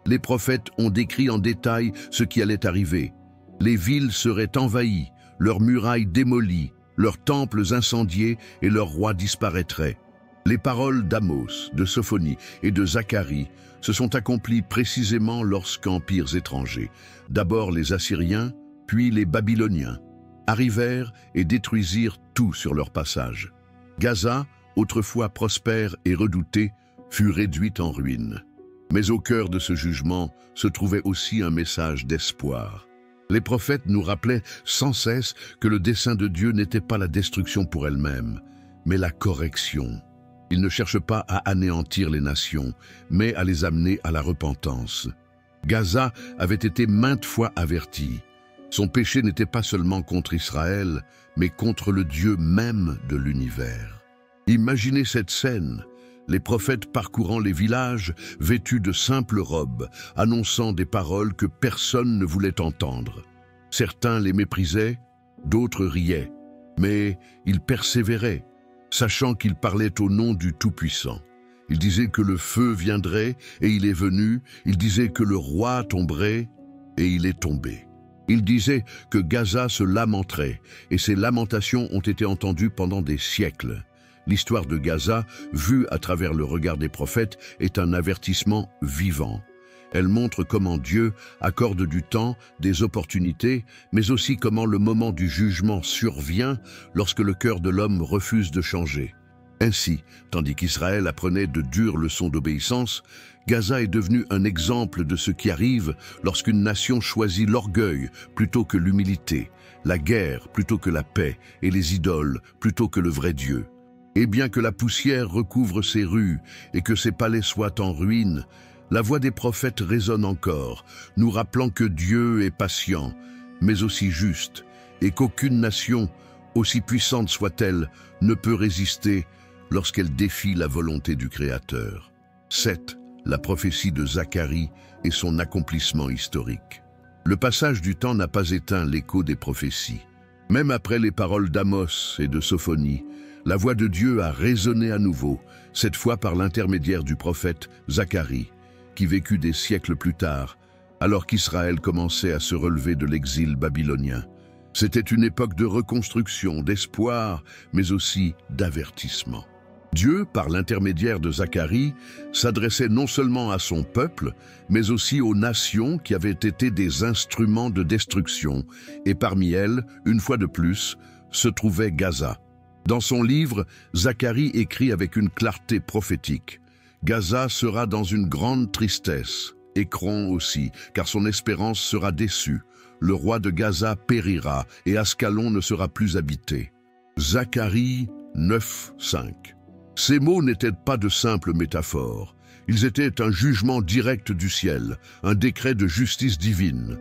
Les prophètes ont décrit en détail ce qui allait arriver. Les villes seraient envahies, leurs murailles démolies, leurs temples incendiés et leurs rois disparaîtraient. Les paroles d'Amos, de Sophonie et de Zacharie se sont accomplies précisément lorsqu'empires étrangers, d'abord les Assyriens, puis les Babyloniens, arrivèrent et détruisirent tout sur leur passage. Gaza, autrefois prospère et redoutée, fut réduite en ruine. Mais au cœur de ce jugement se trouvait aussi un message d'espoir. Les prophètes nous rappelaient sans cesse que le dessein de Dieu n'était pas la destruction pour elle-même, mais la correction. Il ne cherche pas à anéantir les nations, mais à les amener à la repentance. Gaza avait été maintes fois averti. Son péché n'était pas seulement contre Israël, mais contre le Dieu même de l'univers. Imaginez cette scène, les prophètes parcourant les villages, vêtus de simples robes, annonçant des paroles que personne ne voulait entendre. Certains les méprisaient, d'autres riaient, mais ils persévéraient, sachant qu'ils parlaient au nom du Tout-Puissant. Ils disaient que le feu viendrait, et il est venu. Ils disaient que le roi tomberait, et il est tombé. Ils disaient que Gaza se lamenterait, et ces lamentations ont été entendues pendant des siècles. L'histoire de Gaza, vue à travers le regard des prophètes, est un avertissement vivant. Elle montre comment Dieu accorde du temps, des opportunités, mais aussi comment le moment du jugement survient lorsque le cœur de l'homme refuse de changer. Ainsi, tandis qu'Israël apprenait de dures leçons d'obéissance, Gaza est devenu un exemple de ce qui arrive lorsqu'une nation choisit l'orgueil plutôt que l'humilité, la guerre plutôt que la paix et les idoles plutôt que le vrai Dieu. Et bien que la poussière recouvre ses rues et que ses palais soient en ruine, la voix des prophètes résonne encore, nous rappelant que Dieu est patient, mais aussi juste, et qu'aucune nation, aussi puissante soit-elle, ne peut résister lorsqu'elle défie la volonté du Créateur. 7. La prophétie de Zacharie et son accomplissement historique. Le passage du temps n'a pas éteint l'écho des prophéties. Même après les paroles d'Amos et de Sophonie, la voix de Dieu a résonné à nouveau, cette fois par l'intermédiaire du prophète Zacharie, qui vécut des siècles plus tard, alors qu'Israël commençait à se relever de l'exil babylonien. C'était une époque de reconstruction, d'espoir, mais aussi d'avertissement. Dieu, par l'intermédiaire de Zacharie, s'adressait non seulement à son peuple, mais aussi aux nations qui avaient été des instruments de destruction, et parmi elles, une fois de plus, se trouvait Gaza. Dans son livre, Zacharie écrit avec une clarté prophétique. Gaza sera dans une grande tristesse, Écron aussi, car son espérance sera déçue. Le roi de Gaza périra, et Ascalon ne sera plus habité. Zacharie 9:5. Ces mots n'étaient pas de simples métaphores. Ils étaient un jugement direct du ciel, un décret de justice divine.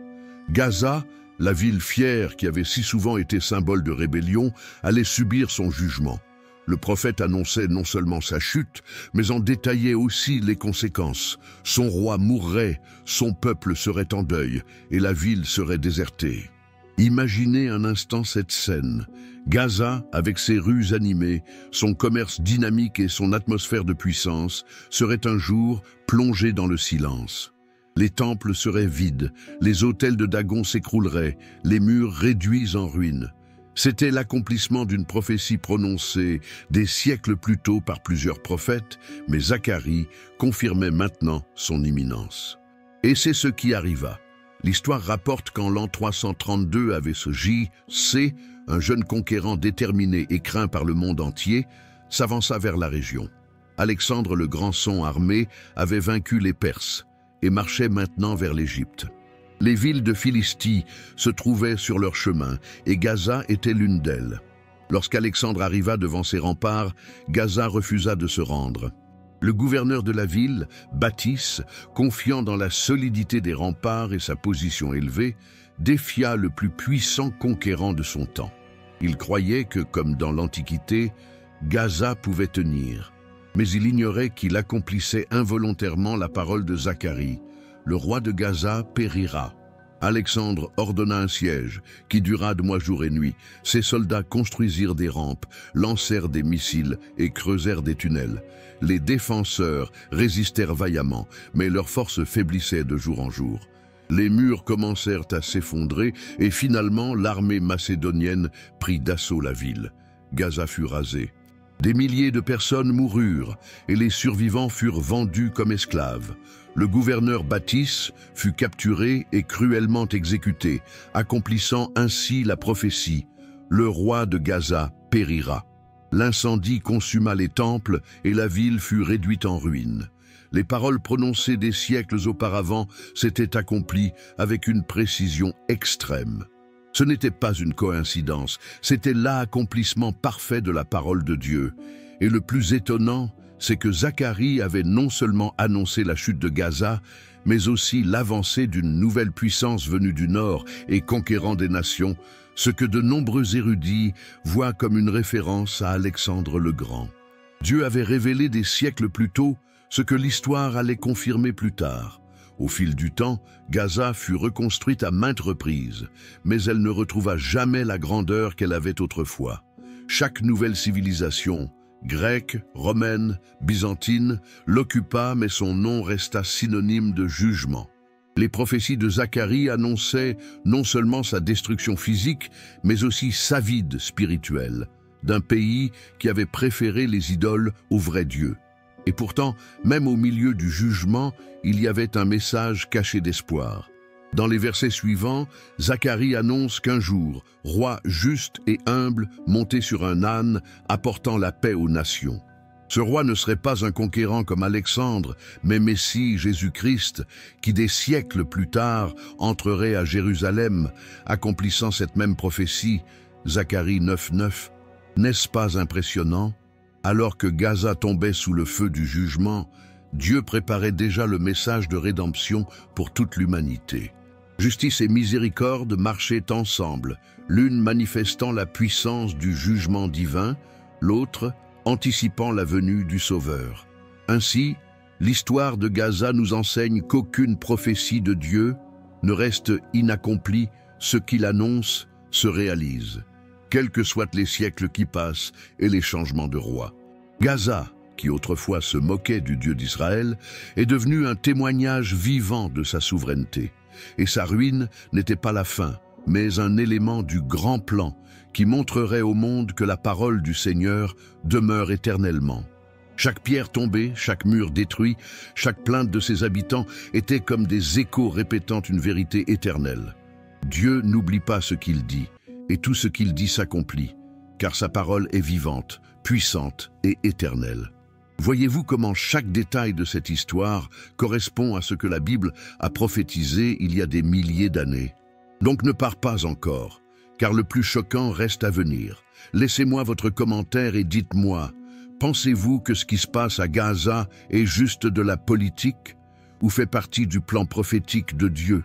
Gaza, la ville fière qui avait si souvent été symbole de rébellion, allait subir son jugement. Le prophète annonçait non seulement sa chute, mais en détaillait aussi les conséquences. Son roi mourrait, son peuple serait en deuil, et la ville serait désertée. Imaginez un instant cette scène. Gaza, avec ses rues animées, son commerce dynamique et son atmosphère de puissance, serait un jour plongé dans le silence. Les temples seraient vides, les autels de Dagon s'écrouleraient, les murs réduits en ruines. C'était l'accomplissement d'une prophétie prononcée des siècles plus tôt par plusieurs prophètes, mais Zacharie confirmait maintenant son imminence. Et c'est ce qui arriva. L'histoire rapporte qu'en l'an 332 avait ce J.C., un jeune conquérant déterminé et craint par le monde entier, s'avança vers la région. Alexandre le Grand Son armé avait vaincu les Perses et marchait maintenant vers l'Égypte. Les villes de Philistie se trouvaient sur leur chemin et Gaza était l'une d'elles. Lorsqu'Alexandre arriva devant ses remparts, Gaza refusa de se rendre. Le gouverneur de la ville, Bâtisse, confiant dans la solidité des remparts et sa position élevée, défia le plus puissant conquérant de son temps. Il croyait que, comme dans l'Antiquité, Gaza pouvait tenir. Mais il ignorait qu'il accomplissait involontairement la parole de Zacharie. Le roi de Gaza périra. Alexandre ordonna un siège qui dura de mois, jour et nuit. Ses soldats construisirent des rampes, lancèrent des missiles et creusèrent des tunnels. Les défenseurs résistèrent vaillamment, mais leurs forces faiblissaient de jour en jour. Les murs commencèrent à s'effondrer et finalement l'armée macédonienne prit d'assaut la ville. Gaza fut rasée. Des milliers de personnes moururent et les survivants furent vendus comme esclaves. Le gouverneur Bâtisse fut capturé et cruellement exécuté, accomplissant ainsi la prophétie. Le roi de Gaza périra. L'incendie consuma les temples et la ville fut réduite en ruines. Les paroles prononcées des siècles auparavant s'étaient accomplies avec une précision extrême. Ce n'était pas une coïncidence, c'était l'accomplissement parfait de la parole de Dieu. Et le plus étonnant, c'est que Zacharie avait non seulement annoncé la chute de Gaza, mais aussi l'avancée d'une nouvelle puissance venue du nord et conquérant des nations, ce que de nombreux érudits voient comme une référence à Alexandre le Grand. Dieu avait révélé des siècles plus tôt ce que l'histoire allait confirmer plus tard. Au fil du temps, Gaza fut reconstruite à maintes reprises, mais elle ne retrouva jamais la grandeur qu'elle avait autrefois. Chaque nouvelle civilisation, grecque, romaine, byzantine, l'occupa, mais son nom resta synonyme de jugement. Les prophéties de Zacharie annonçaient non seulement sa destruction physique, mais aussi sa vide spirituelle, d'un pays qui avait préféré les idoles au vrai Dieu. Et pourtant, même au milieu du jugement, il y avait un message caché d'espoir. Dans les versets suivants, Zacharie annonce qu'un jour, roi juste et humble, monté sur un âne, apportant la paix aux nations. Ce roi ne serait pas un conquérant comme Alexandre, mais Messie, Jésus-Christ, qui des siècles plus tard entrerait à Jérusalem, accomplissant cette même prophétie, Zacharie 9:9. N'est-ce pas impressionnant ? Alors que Gaza tombait sous le feu du jugement, Dieu préparait déjà le message de rédemption pour toute l'humanité. Justice et miséricorde marchaient ensemble, l'une manifestant la puissance du jugement divin, l'autre anticipant la venue du Sauveur. Ainsi, l'histoire de Gaza nous enseigne qu'aucune prophétie de Dieu ne reste inaccompli, ce qu'il annonce se réalise, quels que soient les siècles qui passent et les changements de roi. Gaza, qui autrefois se moquait du Dieu d'Israël, est devenu un témoignage vivant de sa souveraineté. Et sa ruine n'était pas la fin, mais un élément du grand plan qui montrerait au monde que la parole du Seigneur demeure éternellement. Chaque pierre tombée, chaque mur détruit, chaque plainte de ses habitants était comme des échos répétant une vérité éternelle. Dieu n'oublie pas ce qu'il dit, et tout ce qu'il dit s'accomplit, car sa parole est vivante, puissante et éternelle. Voyez-vous comment chaque détail de cette histoire correspond à ce que la Bible a prophétisé il y a des milliers d'années. Donc ne pars pas encore, car le plus choquant reste à venir. Laissez-moi votre commentaire et dites-moi, pensez-vous que ce qui se passe à Gaza est juste de la politique ou fait partie du plan prophétique de Dieu?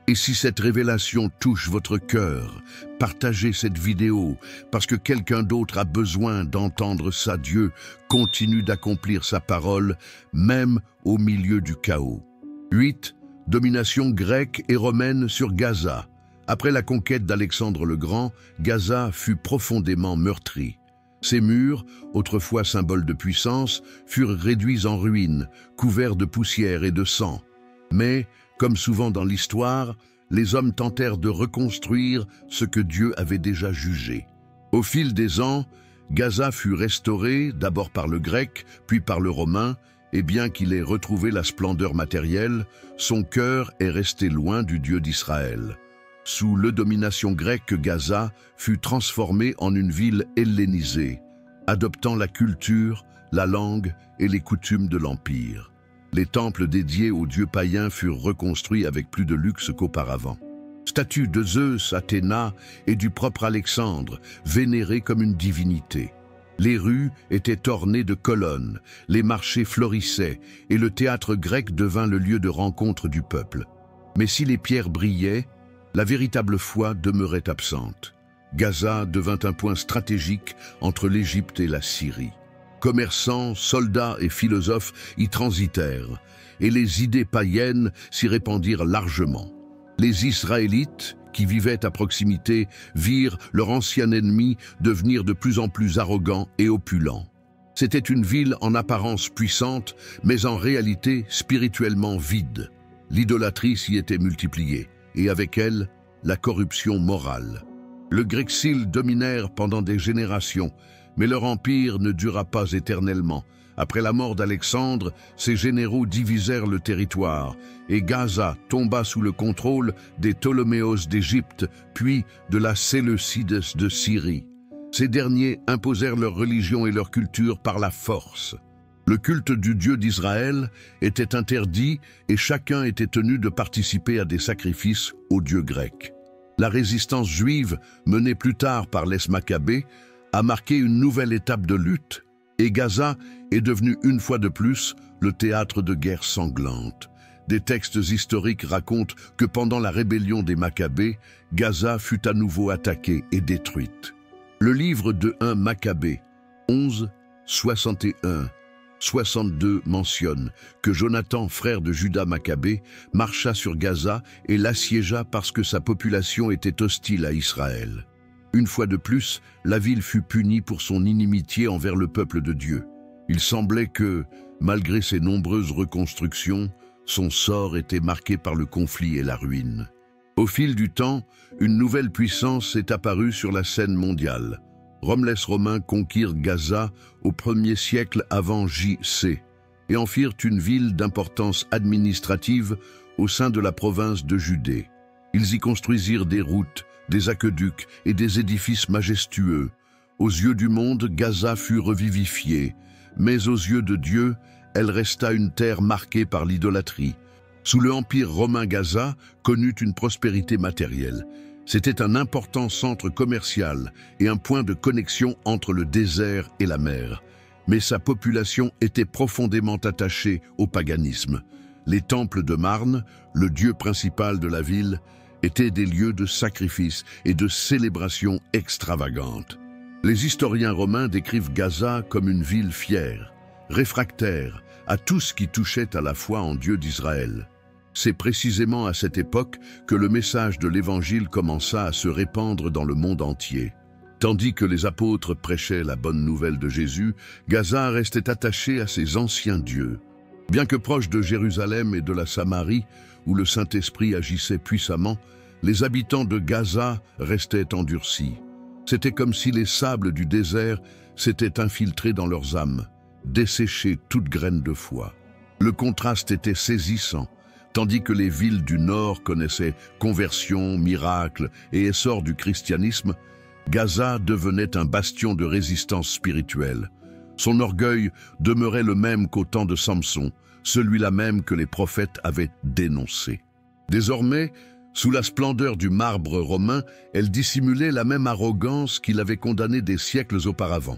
Et si cette révélation touche votre cœur, partagez cette vidéo parce que quelqu'un d'autre a besoin d'entendre ça. Dieu continue d'accomplir sa parole, même au milieu du chaos. 8. Domination grecque et romaine sur Gaza. Après la conquête d'Alexandre le Grand, Gaza fut profondément meurtrie. Ses murs, autrefois symboles de puissance, furent réduits en ruines, couverts de poussière et de sang. Mais, comme souvent dans l'histoire, les hommes tentèrent de reconstruire ce que Dieu avait déjà jugé. Au fil des ans, Gaza fut restauré d'abord par le grec, puis par le romain, et bien qu'il ait retrouvé la splendeur matérielle, son cœur est resté loin du Dieu d'Israël. Sous la domination grecque, Gaza fut transformée en une ville hellénisée, adoptant la culture, la langue et les coutumes de l'Empire. Les temples dédiés aux dieux païens furent reconstruits avec plus de luxe qu'auparavant. Statues de Zeus, Athéna et du propre Alexandre, vénérées comme une divinité. Les rues étaient ornées de colonnes, les marchés florissaient et le théâtre grec devint le lieu de rencontre du peuple. Mais si les pierres brillaient, la véritable foi demeurait absente. Gaza devint un point stratégique entre l'Égypte et la Syrie. Commerçants, soldats et philosophes y transitèrent, et les idées païennes s'y répandirent largement. Les Israélites, qui vivaient à proximité, virent leur ancien ennemi devenir de plus en plus arrogant et opulent. C'était une ville en apparence puissante, mais en réalité spirituellement vide. L'idolâtrie s'y était multipliée, et avec elle, la corruption morale. Le Grexil dominèrent pendant des générations, mais leur empire ne dura pas éternellement. Après la mort d'Alexandre, ses généraux divisèrent le territoire, et Gaza tomba sous le contrôle des Ptoléméos d'Égypte, puis de la Séleucides de Syrie. Ces derniers imposèrent leur religion et leur culture par la force. Le culte du Dieu d'Israël était interdit et chacun était tenu de participer à des sacrifices aux dieux grecs. La résistance juive, menée plus tard par les Maccabées, a marqué une nouvelle étape de lutte, et Gaza est devenu une fois de plus le théâtre de guerres sanglantes. Des textes historiques racontent que pendant la rébellion des Maccabées, Gaza fut à nouveau attaquée et détruite. Le livre de 1 Maccabée 11, 61-62 mentionne que Jonathan, frère de Juda Maccabée, marcha sur Gaza et l'assiégea parce que sa population était hostile à Israël. Une fois de plus, la ville fut punie pour son inimitié envers le peuple de Dieu. Il semblait que, malgré ses nombreuses reconstructions, son sort était marqué par le conflit et la ruine. Au fil du temps, une nouvelle puissance est apparue sur la scène mondiale. Les Romains conquirent Gaza au 1er siècle avant J.C. et en firent une ville d'importance administrative au sein de la province de Judée. Ils y construisirent des routes, des aqueducs et des édifices majestueux. Aux yeux du monde, Gaza fut revivifiée, mais aux yeux de Dieu, elle resta une terre marquée par l'idolâtrie. Sous le Empire romain, Gaza connut une prospérité matérielle. C'était un important centre commercial et un point de connexion entre le désert et la mer. Mais sa population était profondément attachée au paganisme. Les temples de Marne, le dieu principal de la ville, étaient des lieux de sacrifice et de célébration extravagantes. Les historiens romains décrivent Gaza comme une ville fière, réfractaire à tout ce qui touchait à la foi en Dieu d'Israël. C'est précisément à cette époque que le message de l'Évangile commença à se répandre dans le monde entier. Tandis que les apôtres prêchaient la bonne nouvelle de Jésus, Gaza restait attaché à ses anciens dieux. Bien que proche de Jérusalem et de la Samarie, où le Saint-Esprit agissait puissamment, les habitants de Gaza restaient endurcis. C'était comme si les sables du désert s'étaient infiltrés dans leurs âmes, desséchés toute graine de foi. Le contraste était saisissant. Tandis que les villes du Nord connaissaient conversion, miracles et essor du christianisme, Gaza devenait un bastion de résistance spirituelle. Son orgueil demeurait le même qu'au temps de Samson, celui-là même que les prophètes avaient dénoncé. Désormais, sous la splendeur du marbre romain, elle dissimulait la même arrogance qui l'avait condamnée des siècles auparavant.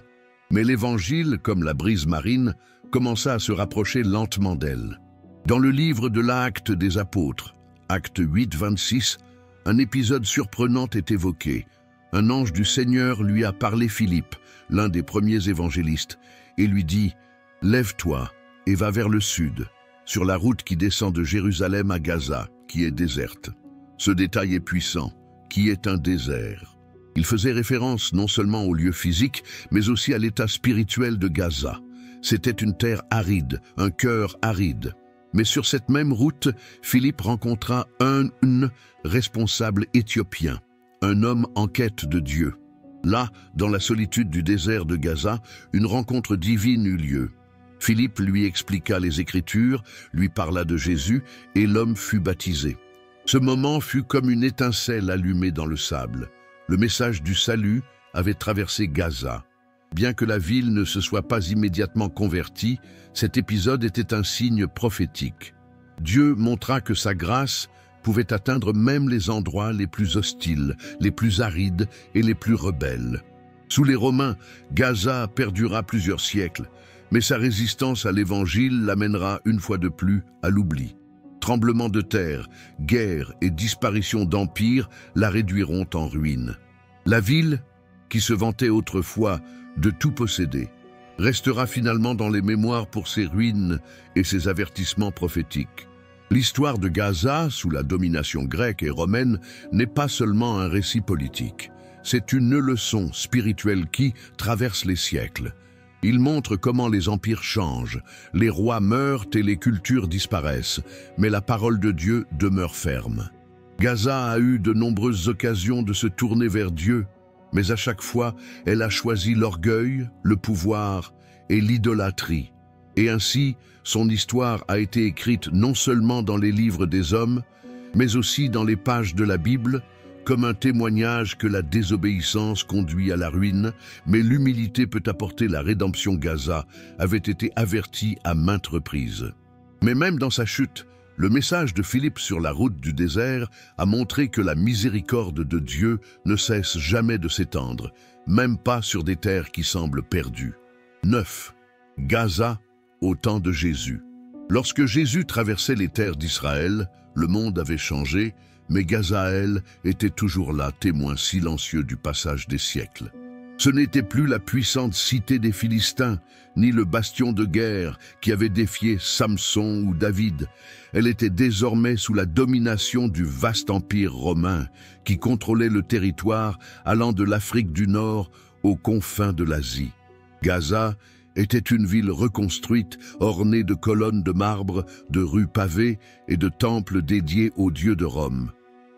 Mais l'Évangile, comme la brise marine, commença à se rapprocher lentement d'elle. Dans le livre de l'Acte des Apôtres, acte 8, 26, un épisode surprenant est évoqué. Un ange du Seigneur lui a parlé Philippe, l'un des premiers évangélistes, et lui dit « Lève-toi et va vers le sud, sur la route qui descend de Jérusalem à Gaza, qui est déserte. » Ce détail est puissant, qui est un désert. Il faisait référence non seulement au lieu physique, mais aussi à l'état spirituel de Gaza. C'était une terre aride, un cœur aride. Mais sur cette même route, Philippe rencontra un responsable éthiopien, un homme en quête de Dieu. Là, dans la solitude du désert de Gaza, une rencontre divine eut lieu. Philippe lui expliqua les Écritures, lui parla de Jésus, et l'homme fut baptisé. Ce moment fut comme une étincelle allumée dans le sable. Le message du salut avait traversé Gaza. Bien que la ville ne se soit pas immédiatement convertie, cet épisode était un signe prophétique. Dieu montra que sa grâce pouvait atteindre même les endroits les plus hostiles, les plus arides et les plus rebelles. Sous les Romains, Gaza perdura plusieurs siècles, mais sa résistance à l'Évangile l'amènera une fois de plus à l'oubli. Tremblements de terre, guerres et disparition d'empires la réduiront en ruine. La ville, qui se vantait autrefois de tout posséder, restera finalement dans les mémoires pour ses ruines et ses avertissements prophétiques. L'histoire de Gaza, sous la domination grecque et romaine, n'est pas seulement un récit politique. C'est une leçon spirituelle qui traverse les siècles. Il montre comment les empires changent, les rois meurent et les cultures disparaissent, mais la parole de Dieu demeure ferme. Gaza a eu de nombreuses occasions de se tourner vers Dieu, mais à chaque fois, elle a choisi l'orgueil, le pouvoir et l'idolâtrie. Et ainsi, son histoire a été écrite non seulement dans les livres des hommes, mais aussi dans les pages de la Bible, comme un témoignage que la désobéissance conduit à la ruine, mais l'humilité peut apporter la rédemption. Gaza avait été averti à maintes reprises. Mais même dans sa chute, le message de Philippe sur la route du désert a montré que la miséricorde de Dieu ne cesse jamais de s'étendre, même pas sur des terres qui semblent perdues. 9. Gaza au temps de Jésus. Lorsque Jésus traversait les terres d'Israël, le monde avait changé, mais Gaza, elle, était toujours là, témoin silencieux du passage des siècles. Ce n'était plus la puissante cité des Philistins, ni le bastion de guerre qui avait défié Samson ou David. Elle était désormais sous la domination du vaste empire romain qui contrôlait le territoire allant de l'Afrique du Nord aux confins de l'Asie. Gaza était une ville reconstruite, ornée de colonnes de marbre, de rues pavées et de temples dédiés aux dieux de Rome.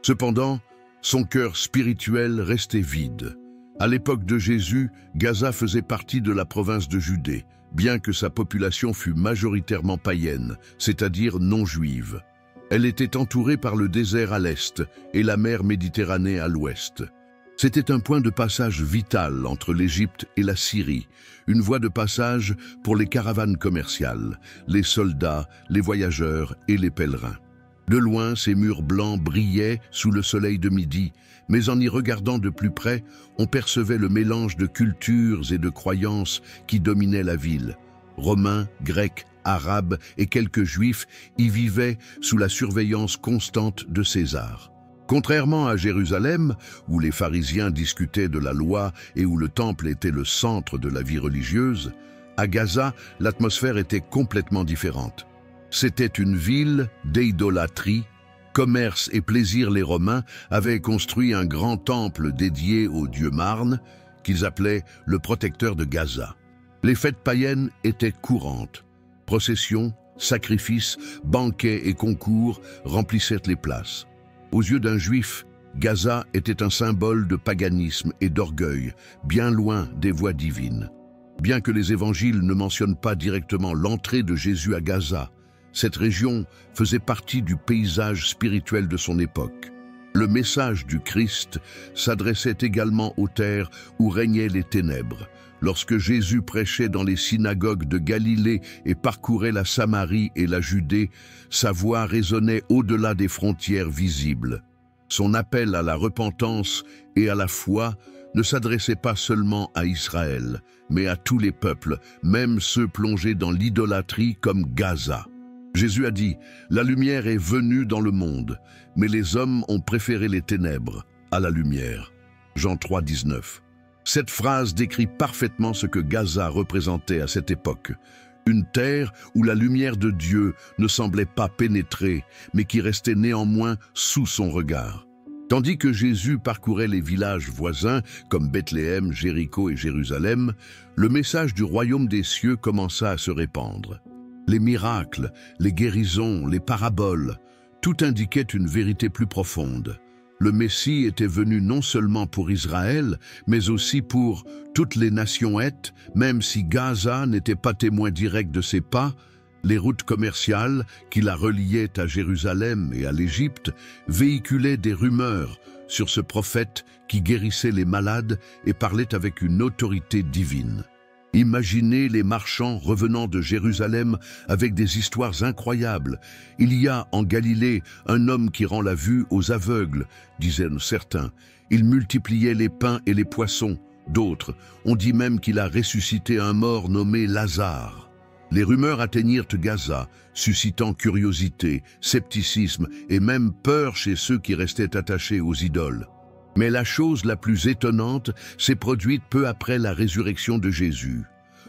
Cependant, son cœur spirituel restait vide. À l'époque de Jésus, Gaza faisait partie de la province de Judée, bien que sa population fût majoritairement païenne, c'est-à-dire non juive. Elle était entourée par le désert à l'est et la mer Méditerranée à l'ouest. C'était un point de passage vital entre l'Égypte et la Syrie, une voie de passage pour les caravanes commerciales, les soldats, les voyageurs et les pèlerins. De loin, ces murs blancs brillaient sous le soleil de midi, mais en y regardant de plus près, on percevait le mélange de cultures et de croyances qui dominaient la ville. Romains, Grecs, Arabes et quelques Juifs y vivaient sous la surveillance constante de César. Contrairement à Jérusalem, où les pharisiens discutaient de la loi et où le temple était le centre de la vie religieuse, à Gaza, l'atmosphère était complètement différente. C'était une ville d'idolâtrie. Commerce et plaisir, les Romains avaient construit un grand temple dédié au dieu Marne, qu'ils appelaient le protecteur de Gaza. Les fêtes païennes étaient courantes. Processions, sacrifices, banquets et concours remplissaient les places. Aux yeux d'un juif, Gaza était un symbole de paganisme et d'orgueil, bien loin des voies divines. Bien que les évangiles ne mentionnent pas directement l'entrée de Jésus à Gaza, cette région faisait partie du paysage spirituel de son époque. Le message du Christ s'adressait également aux terres où régnaient les ténèbres. Lorsque Jésus prêchait dans les synagogues de Galilée et parcourait la Samarie et la Judée, sa voix résonnait au-delà des frontières visibles. Son appel à la repentance et à la foi ne s'adressait pas seulement à Israël, mais à tous les peuples, même ceux plongés dans l'idolâtrie comme Gaza. Jésus a dit « La lumière est venue dans le monde, mais les hommes ont préféré les ténèbres à la lumière. » Jean 3, 19. Cette phrase décrit parfaitement ce que Gaza représentait à cette époque. Une terre où la lumière de Dieu ne semblait pas pénétrer, mais qui restait néanmoins sous son regard. Tandis que Jésus parcourait les villages voisins, comme Bethléem, Jéricho et Jérusalem, le message du royaume des cieux commença à se répandre. Les miracles, les guérisons, les paraboles, tout indiquait une vérité plus profonde. Le Messie était venu non seulement pour Israël, mais aussi pour toutes les nations hètes, même si Gaza n'était pas témoin direct de ses pas. Les routes commerciales qui la reliaient à Jérusalem et à l'Égypte véhiculaient des rumeurs sur ce prophète qui guérissait les malades et parlait avec une autorité divine. Imaginez les marchands revenant de Jérusalem avec des histoires incroyables. « Il y a en Galilée un homme qui rend la vue aux aveugles », disaient certains. « Il multipliait les pains et les poissons », d'autres. On dit même qu'il a ressuscité un mort nommé Lazare. Les rumeurs atteignirent Gaza, suscitant curiosité, scepticisme et même peur chez ceux qui restaient attachés aux idoles. Mais la chose la plus étonnante s'est produite peu après la résurrection de Jésus.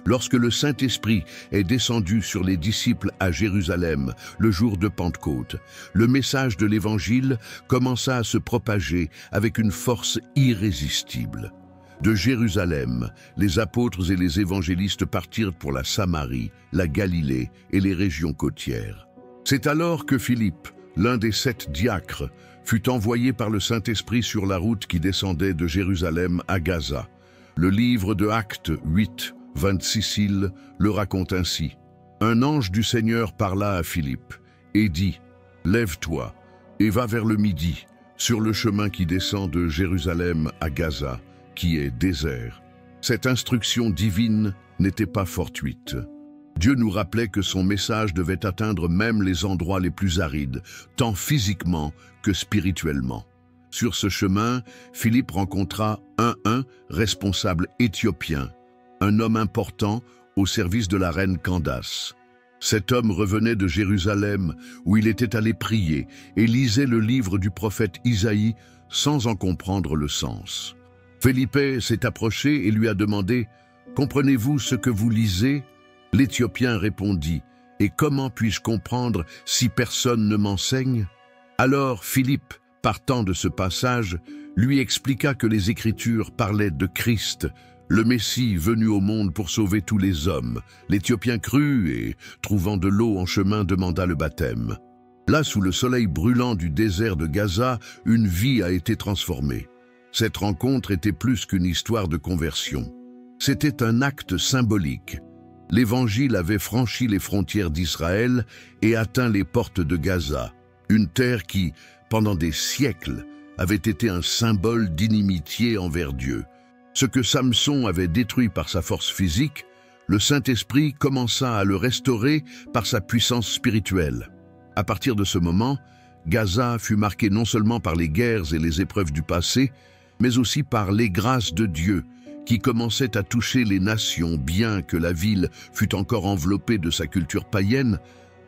Lorsque le Saint-Esprit est descendu sur les disciples à Jérusalem le jour de Pentecôte, le message de l'Évangile commença à se propager avec une force irrésistible. De Jérusalem, les apôtres et les évangélistes partirent pour la Samarie, la Galilée et les régions côtières. C'est alors que Philippe, l'un des 7 diacres, fut envoyé par le Saint-Esprit sur la route qui descendait de Jérusalem à Gaza. Le livre de Actes 8, 26 le raconte ainsi. Un ange du Seigneur parla à Philippe et dit « Lève-toi et va vers le midi, sur le chemin qui descend de Jérusalem à Gaza, qui est désert. » Cette instruction divine n'était pas fortuite. Dieu nous rappelait que son message devait atteindre même les endroits les plus arides, tant physiquement que spirituellement. Sur ce chemin, Philippe rencontra un responsable éthiopien, un homme important au service de la reine Candace. Cet homme revenait de Jérusalem, où il était allé prier, et lisait le livre du prophète Isaïe sans en comprendre le sens. Philippe s'est approché et lui a demandé « Comprenez-vous ce que vous lisez ?» L'Éthiopien répondit « Et comment puis-je comprendre si personne ne m'enseigne ?» Alors Philippe, partant de ce passage, lui expliqua que les Écritures parlaient de Christ, le Messie venu au monde pour sauver tous les hommes. L'Éthiopien crut et, trouvant de l'eau en chemin, demanda le baptême. Là, sous le soleil brûlant du désert de Gaza, une vie a été transformée. Cette rencontre était plus qu'une histoire de conversion. C'était un acte symbolique. L'Évangile avait franchi les frontières d'Israël et atteint les portes de Gaza, une terre qui, pendant des siècles, avait été un symbole d'inimitié envers Dieu. Ce que Samson avait détruit par sa force physique, le Saint-Esprit commença à le restaurer par sa puissance spirituelle. À partir de ce moment, Gaza fut marquée non seulement par les guerres et les épreuves du passé, mais aussi par les grâces de Dieu, qui commençait à toucher les nations. Bien que la ville fût encore enveloppée de sa culture païenne,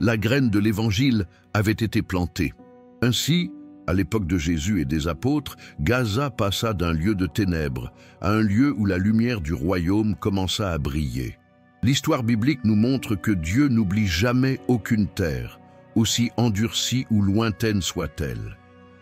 la graine de l'Évangile avait été plantée. Ainsi, à l'époque de Jésus et des apôtres, Gaza passa d'un lieu de ténèbres à un lieu où la lumière du royaume commença à briller. L'histoire biblique nous montre que Dieu n'oublie jamais aucune terre, aussi endurcie ou lointaine soit-elle.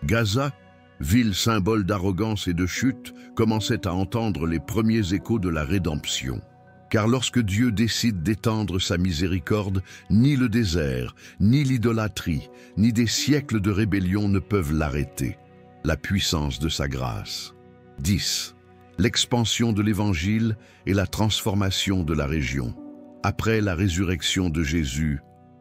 Gaza, ville symbole d'arrogance et de chute, commençait à entendre les premiers échos de la rédemption. Car lorsque Dieu décide d'étendre sa miséricorde, ni le désert, ni l'idolâtrie, ni des siècles de rébellion ne peuvent l'arrêter. La puissance de sa grâce. 10. L'expansion de l'Évangile et la transformation de la région. Après la résurrection de Jésus,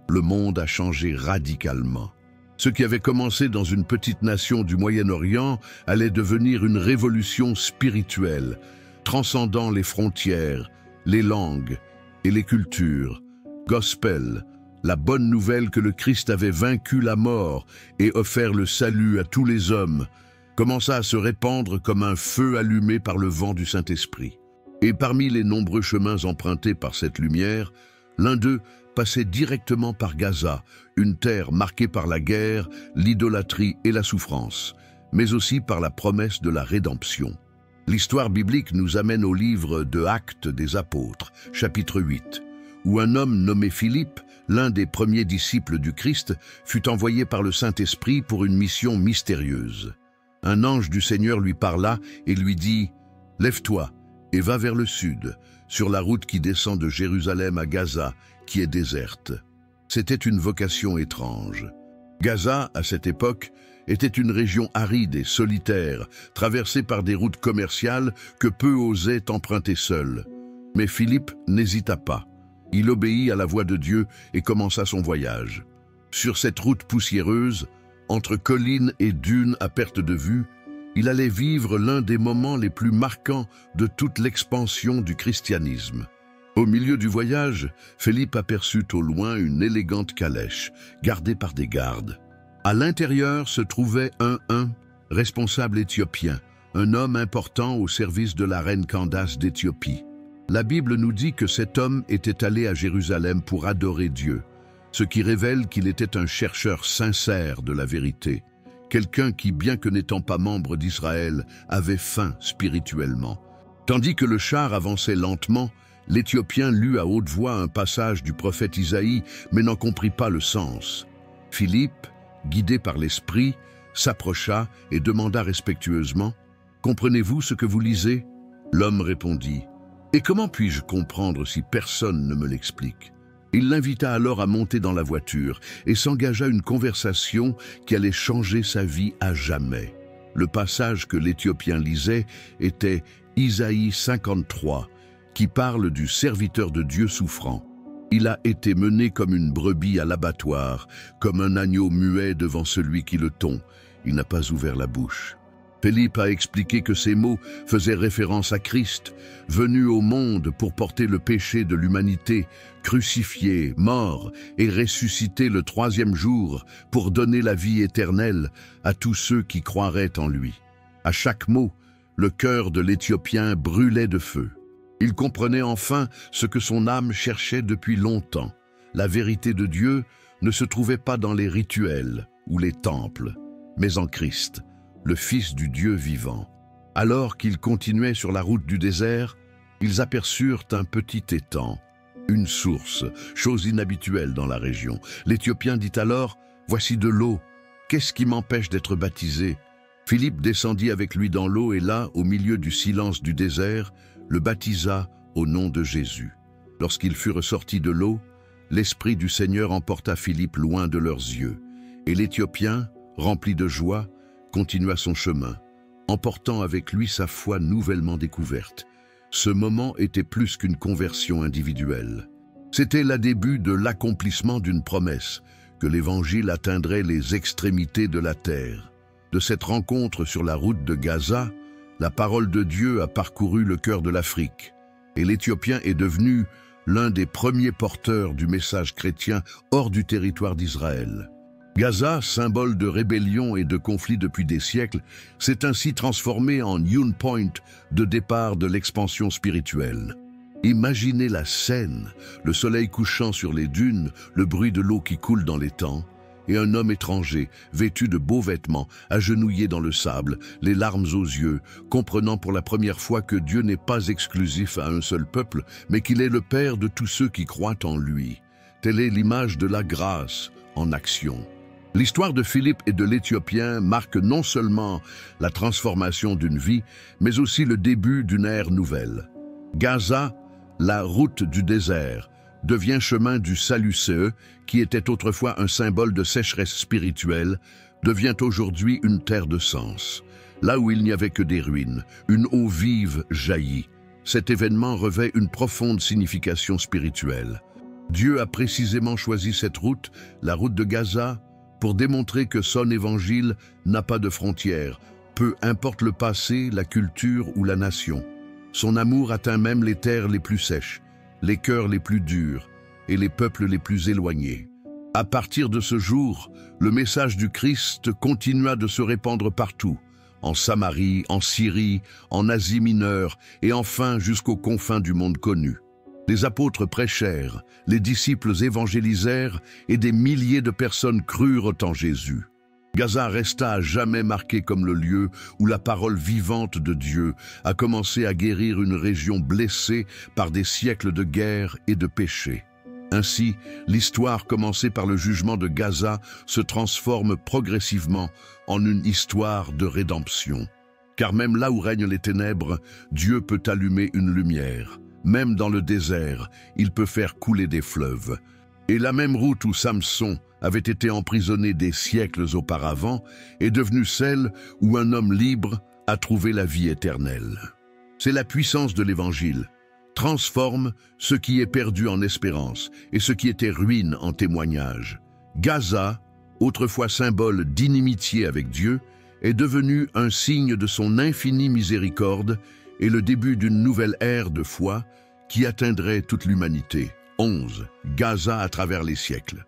le monde a changé radicalement. Ce qui avait commencé dans une petite nation du Moyen-Orient allait devenir une révolution spirituelle, transcendant les frontières, les langues et les cultures. Gospel, la bonne nouvelle que le Christ avait vaincu la mort et offert le salut à tous les hommes, commença à se répandre comme un feu allumé par le vent du Saint-Esprit. Et parmi les nombreux chemins empruntés par cette lumière, l'un d'eux passait directement par Gaza, une terre marquée par la guerre, l'idolâtrie et la souffrance, mais aussi par la promesse de la rédemption. L'histoire biblique nous amène au livre de Actes des Apôtres, chapitre 8, où un homme nommé Philippe, l'un des premiers disciples du Christ, fut envoyé par le Saint-Esprit pour une mission mystérieuse. Un ange du Seigneur lui parla et lui dit « Lève-toi et va vers le sud, sur la route qui descend de Jérusalem à Gaza, qui est déserte. » C'était une vocation étrange. Gaza, à cette époque, était une région aride et solitaire, traversée par des routes commerciales que peu osaient emprunter seuls. Mais Philippe n'hésita pas. Il obéit à la voix de Dieu et commença son voyage. Sur cette route poussiéreuse, entre collines et dunes à perte de vue, il allait vivre l'un des moments les plus marquants de toute l'expansion du christianisme. Au milieu du voyage, Philippe aperçut au loin une élégante calèche, gardée par des gardes. À l'intérieur se trouvait un responsable éthiopien, un homme important au service de la reine Candace d'Éthiopie. La Bible nous dit que cet homme était allé à Jérusalem pour adorer Dieu, ce qui révèle qu'il était un chercheur sincère de la vérité, quelqu'un qui, bien que n'étant pas membre d'Israël, avait faim spirituellement. Tandis que le char avançait lentement, l'Éthiopien lut à haute voix un passage du prophète Isaïe, mais n'en comprit pas le sens. Philippe, guidé par l'Esprit, s'approcha et demanda respectueusement « Comprenez-vous ce que vous lisez ?» L'homme répondit « Et comment puis-je comprendre si personne ne me l'explique ?» Il l'invita alors à monter dans la voiture et s'engagea une conversation qui allait changer sa vie à jamais. Le passage que l'Éthiopien lisait était Isaïe 53, qui parle du serviteur de Dieu souffrant. Il a été mené comme une brebis à l'abattoir, comme un agneau muet devant celui qui le tond. Il n'a pas ouvert la bouche. Philippe a expliqué que ces mots faisaient référence à Christ, venu au monde pour porter le péché de l'humanité, crucifié, mort et ressuscité le troisième jour pour donner la vie éternelle à tous ceux qui croiraient en lui. À chaque mot, le cœur de l'Éthiopien brûlait de feu. Il comprenait enfin ce que son âme cherchait depuis longtemps. La vérité de Dieu ne se trouvait pas dans les rituels ou les temples, mais en Christ, le Fils du Dieu vivant. Alors qu'ils continuaient sur la route du désert, ils aperçurent un petit étang, une source, chose inhabituelle dans la région. L'Éthiopien dit alors « Voici de l'eau, qu'est-ce qui m'empêche d'être baptisé ?» Philippe descendit avec lui dans l'eau et là, au milieu du silence du désert, le baptisa au nom de Jésus. Lorsqu'il fut ressorti de l'eau, l'Esprit du Seigneur emporta Philippe loin de leurs yeux, et l'Éthiopien, rempli de joie, continua son chemin, emportant avec lui sa foi nouvellement découverte. Ce moment était plus qu'une conversion individuelle. C'était le début de l'accomplissement d'une promesse, que l'Évangile atteindrait les extrémités de la terre. De cette rencontre sur la route de Gaza, la parole de Dieu a parcouru le cœur de l'Afrique, et l'Éthiopien est devenu l'un des premiers porteurs du message chrétien hors du territoire d'Israël. Gaza, symbole de rébellion et de conflit depuis des siècles, s'est ainsi transformé en Union Point de départ de l'expansion spirituelle. Imaginez la scène, le soleil couchant sur les dunes, le bruit de l'eau qui coule dans l'étang, et un homme étranger, vêtu de beaux vêtements, agenouillé dans le sable, les larmes aux yeux, comprenant pour la première fois que Dieu n'est pas exclusif à un seul peuple, mais qu'il est le Père de tous ceux qui croient en lui. Telle est l'image de la grâce en action. L'histoire de Philippe et de l'Éthiopien marque non seulement la transformation d'une vie, mais aussi le début d'une ère nouvelle. Gaza, la route du désert, devient chemin du salut, qui était autrefois un symbole de sécheresse spirituelle, devient aujourd'hui une terre de sens. Là où il n'y avait que des ruines, une eau vive jaillit. Cet événement revêt une profonde signification spirituelle. Dieu a précisément choisi cette route, la route de Gaza, pour démontrer que son évangile n'a pas de frontières, peu importe le passé, la culture ou la nation. Son amour atteint même les terres les plus sèches, les cœurs les plus durs et les peuples les plus éloignés. À partir de ce jour, le message du Christ continua de se répandre partout, en Samarie, en Syrie, en Asie mineure et enfin jusqu'aux confins du monde connu. Les apôtres prêchèrent, les disciples évangélisèrent et des milliers de personnes crurent en Jésus. Gaza resta à jamais marqué comme le lieu où la parole vivante de Dieu a commencé à guérir une région blessée par des siècles de guerre et de péché. Ainsi, l'histoire commencée par le jugement de Gaza se transforme progressivement en une histoire de rédemption. Car même là où règnent les ténèbres, Dieu peut allumer une lumière. Même dans le désert, il peut faire couler des fleuves. Et la même route où Samson avait été emprisonné des siècles auparavant est devenue celle où un homme libre a trouvé la vie éternelle. C'est la puissance de l'Évangile. Transforme ce qui est perdu en espérance et ce qui était ruine en témoignage. Gaza, autrefois symbole d'inimitié avec Dieu, est devenu un signe de son infinie miséricorde et le début d'une nouvelle ère de foi qui atteindrait toute l'humanité. 11. Gaza à travers les siècles.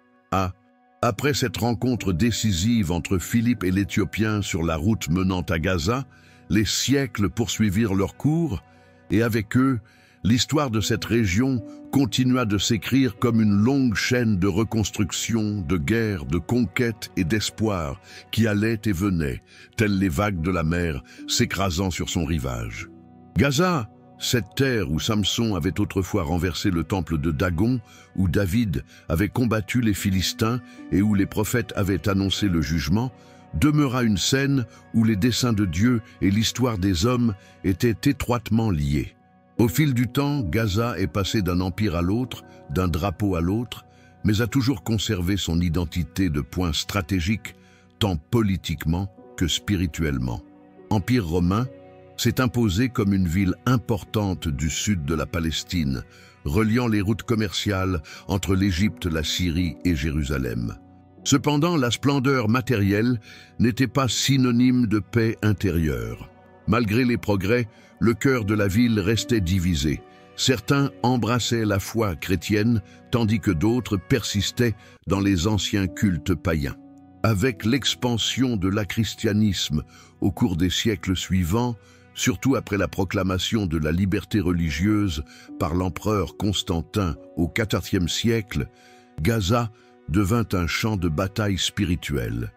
Après cette rencontre décisive entre Philippe et l'Éthiopien sur la route menant à Gaza, les siècles poursuivirent leur cours et avec eux, l'histoire de cette région continua de s'écrire comme une longue chaîne de reconstruction, de guerre, de conquête et d'espoir qui allait et venait, telles les vagues de la mer s'écrasant sur son rivage. Gaza, cette terre où Samson avait autrefois renversé le temple de Dagon, où David avait combattu les Philistins et où les prophètes avaient annoncé le jugement, demeura une scène où les desseins de Dieu et l'histoire des hommes étaient étroitement liés. Au fil du temps, Gaza est passé d'un empire à l'autre, d'un drapeau à l'autre, mais a toujours conservé son identité de point stratégique, tant politiquement que spirituellement. Empire romain s'est imposé comme une ville importante du sud de la Palestine, reliant les routes commerciales entre l'Égypte, la Syrie et Jérusalem. Cependant, la splendeur matérielle n'était pas synonyme de paix intérieure. Malgré les progrès, le cœur de la ville restait divisé. Certains embrassaient la foi chrétienne, tandis que d'autres persistaient dans les anciens cultes païens. Avec l'expansion de l'achristianisme au cours des siècles suivants, surtout après la proclamation de la liberté religieuse par l'empereur Constantin au XIVe siècle, Gaza devint un champ de bataille spirituelle.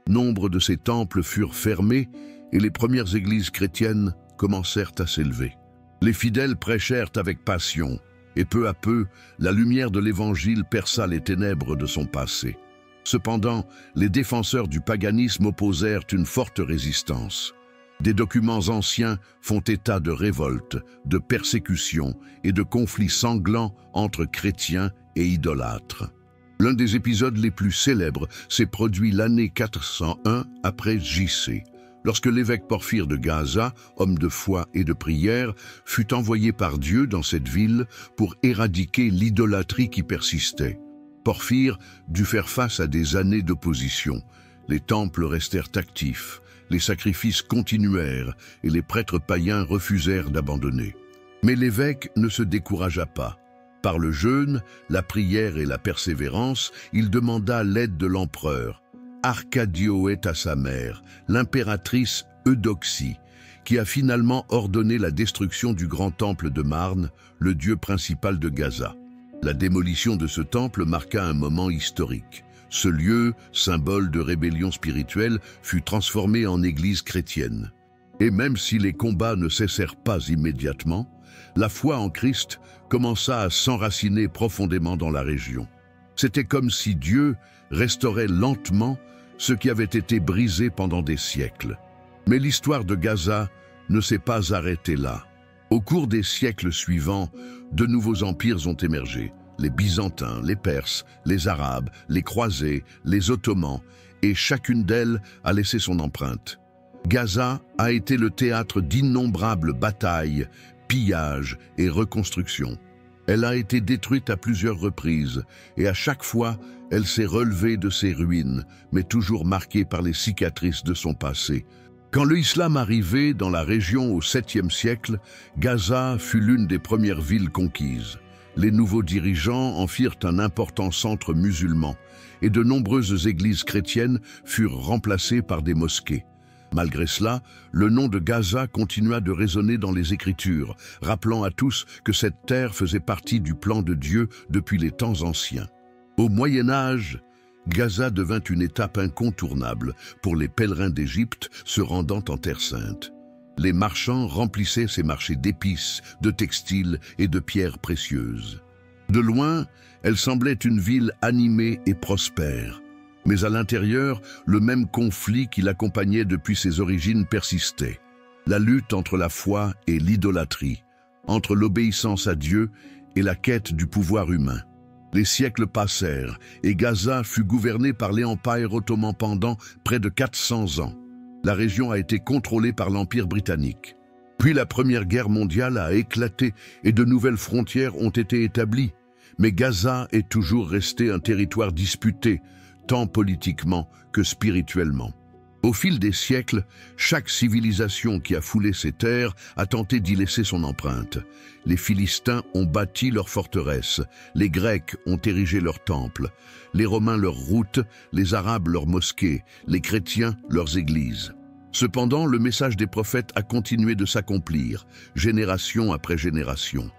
Nombre de ces temples furent fermés et les premières églises chrétiennes commencèrent à s'élever. Les fidèles prêchèrent avec passion et peu à peu, la lumière de l'Évangile perça les ténèbres de son passé. Cependant, les défenseurs du paganisme opposèrent une forte résistance. Des documents anciens font état de révoltes, de persécutions et de conflits sanglants entre chrétiens et idolâtres. L'un des épisodes les plus célèbres s'est produit l'année 401 après J.C., lorsque l'évêque Porphyre de Gaza, homme de foi et de prière, fut envoyé par Dieu dans cette ville pour éradiquer l'idolâtrie qui persistait. Porphyre dut faire face à des années d'opposition. Les temples restèrent actifs, les sacrifices continuèrent et les prêtres païens refusèrent d'abandonner. Mais l'évêque ne se découragea pas. Par le jeûne, la prière et la persévérance, il demanda l'aide de l'empereur. Arcadioé à sa mère, l'impératrice Eudoxie, qui a finalement ordonné la destruction du grand temple de Marne, le dieu principal de Gaza. La démolition de ce temple marqua un moment historique. Ce lieu, symbole de rébellion spirituelle, fut transformé en église chrétienne. Et même si les combats ne cessèrent pas immédiatement, la foi en Christ commença à s'enraciner profondément dans la région. C'était comme si Dieu restaurait lentement ce qui avait été brisé pendant des siècles. Mais l'histoire de Gaza ne s'est pas arrêtée là. Au cours des siècles suivants, de nouveaux empires ont émergé. Les Byzantins, les Perses, les Arabes, les Croisés, les Ottomans, et chacune d'elles a laissé son empreinte. Gaza a été le théâtre d'innombrables batailles, pillages et reconstructions. Elle a été détruite à plusieurs reprises, et à chaque fois, elle s'est relevée de ses ruines, mais toujours marquée par les cicatrices de son passé. Quand l'islam arrivait dans la région au 7e siècle, Gaza fut l'une des premières villes conquises. Les nouveaux dirigeants en firent un important centre musulman, et de nombreuses églises chrétiennes furent remplacées par des mosquées. Malgré cela, le nom de Gaza continua de résonner dans les Écritures, rappelant à tous que cette terre faisait partie du plan de Dieu depuis les temps anciens. Au Moyen Âge, Gaza devint une étape incontournable pour les pèlerins d'Égypte se rendant en Terre Sainte. Les marchands remplissaient ces marchés d'épices, de textiles et de pierres précieuses. De loin, elle semblait une ville animée et prospère. Mais à l'intérieur, le même conflit qui l'accompagnait depuis ses origines persistait. La lutte entre la foi et l'idolâtrie, entre l'obéissance à Dieu et la quête du pouvoir humain. Les siècles passèrent et Gaza fut gouvernée par l'Empire ottoman pendant près de 400 ans. La région a été contrôlée par l'Empire britannique. Puis la Première Guerre mondiale a éclaté et de nouvelles frontières ont été établies. Mais Gaza est toujours resté un territoire disputé, tant politiquement que spirituellement. Au fil des siècles, chaque civilisation qui a foulé ces terres a tenté d'y laisser son empreinte. Les Philistins ont bâti leurs forteresses, les Grecs ont érigé leurs temples, les Romains leurs routes, les Arabes leurs mosquées, les chrétiens leurs églises. Cependant, le message des prophètes a continué de s'accomplir, génération après génération.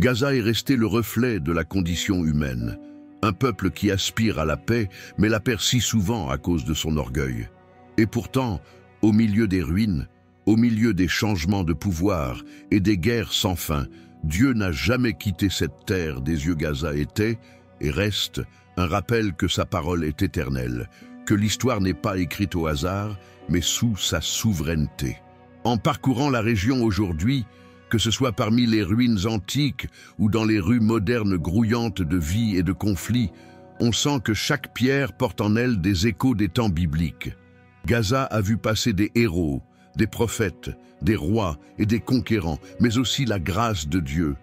Gaza est resté le reflet de la condition humaine. Un peuple qui aspire à la paix, mais la perd si souvent à cause de son orgueil. Et pourtant, au milieu des ruines, au milieu des changements de pouvoir et des guerres sans fin, Dieu n'a jamais quitté cette terre des yeux. Gaza était, et reste, un rappel que sa parole est éternelle, que l'histoire n'est pas écrite au hasard, mais sous sa souveraineté. En parcourant la région aujourd'hui, que ce soit parmi les ruines antiques ou dans les rues modernes grouillantes de vie et de conflits, on sent que chaque pierre porte en elle des échos des temps bibliques. Gaza a vu passer des héros, des prophètes, des rois et des conquérants, mais aussi la grâce de Dieu,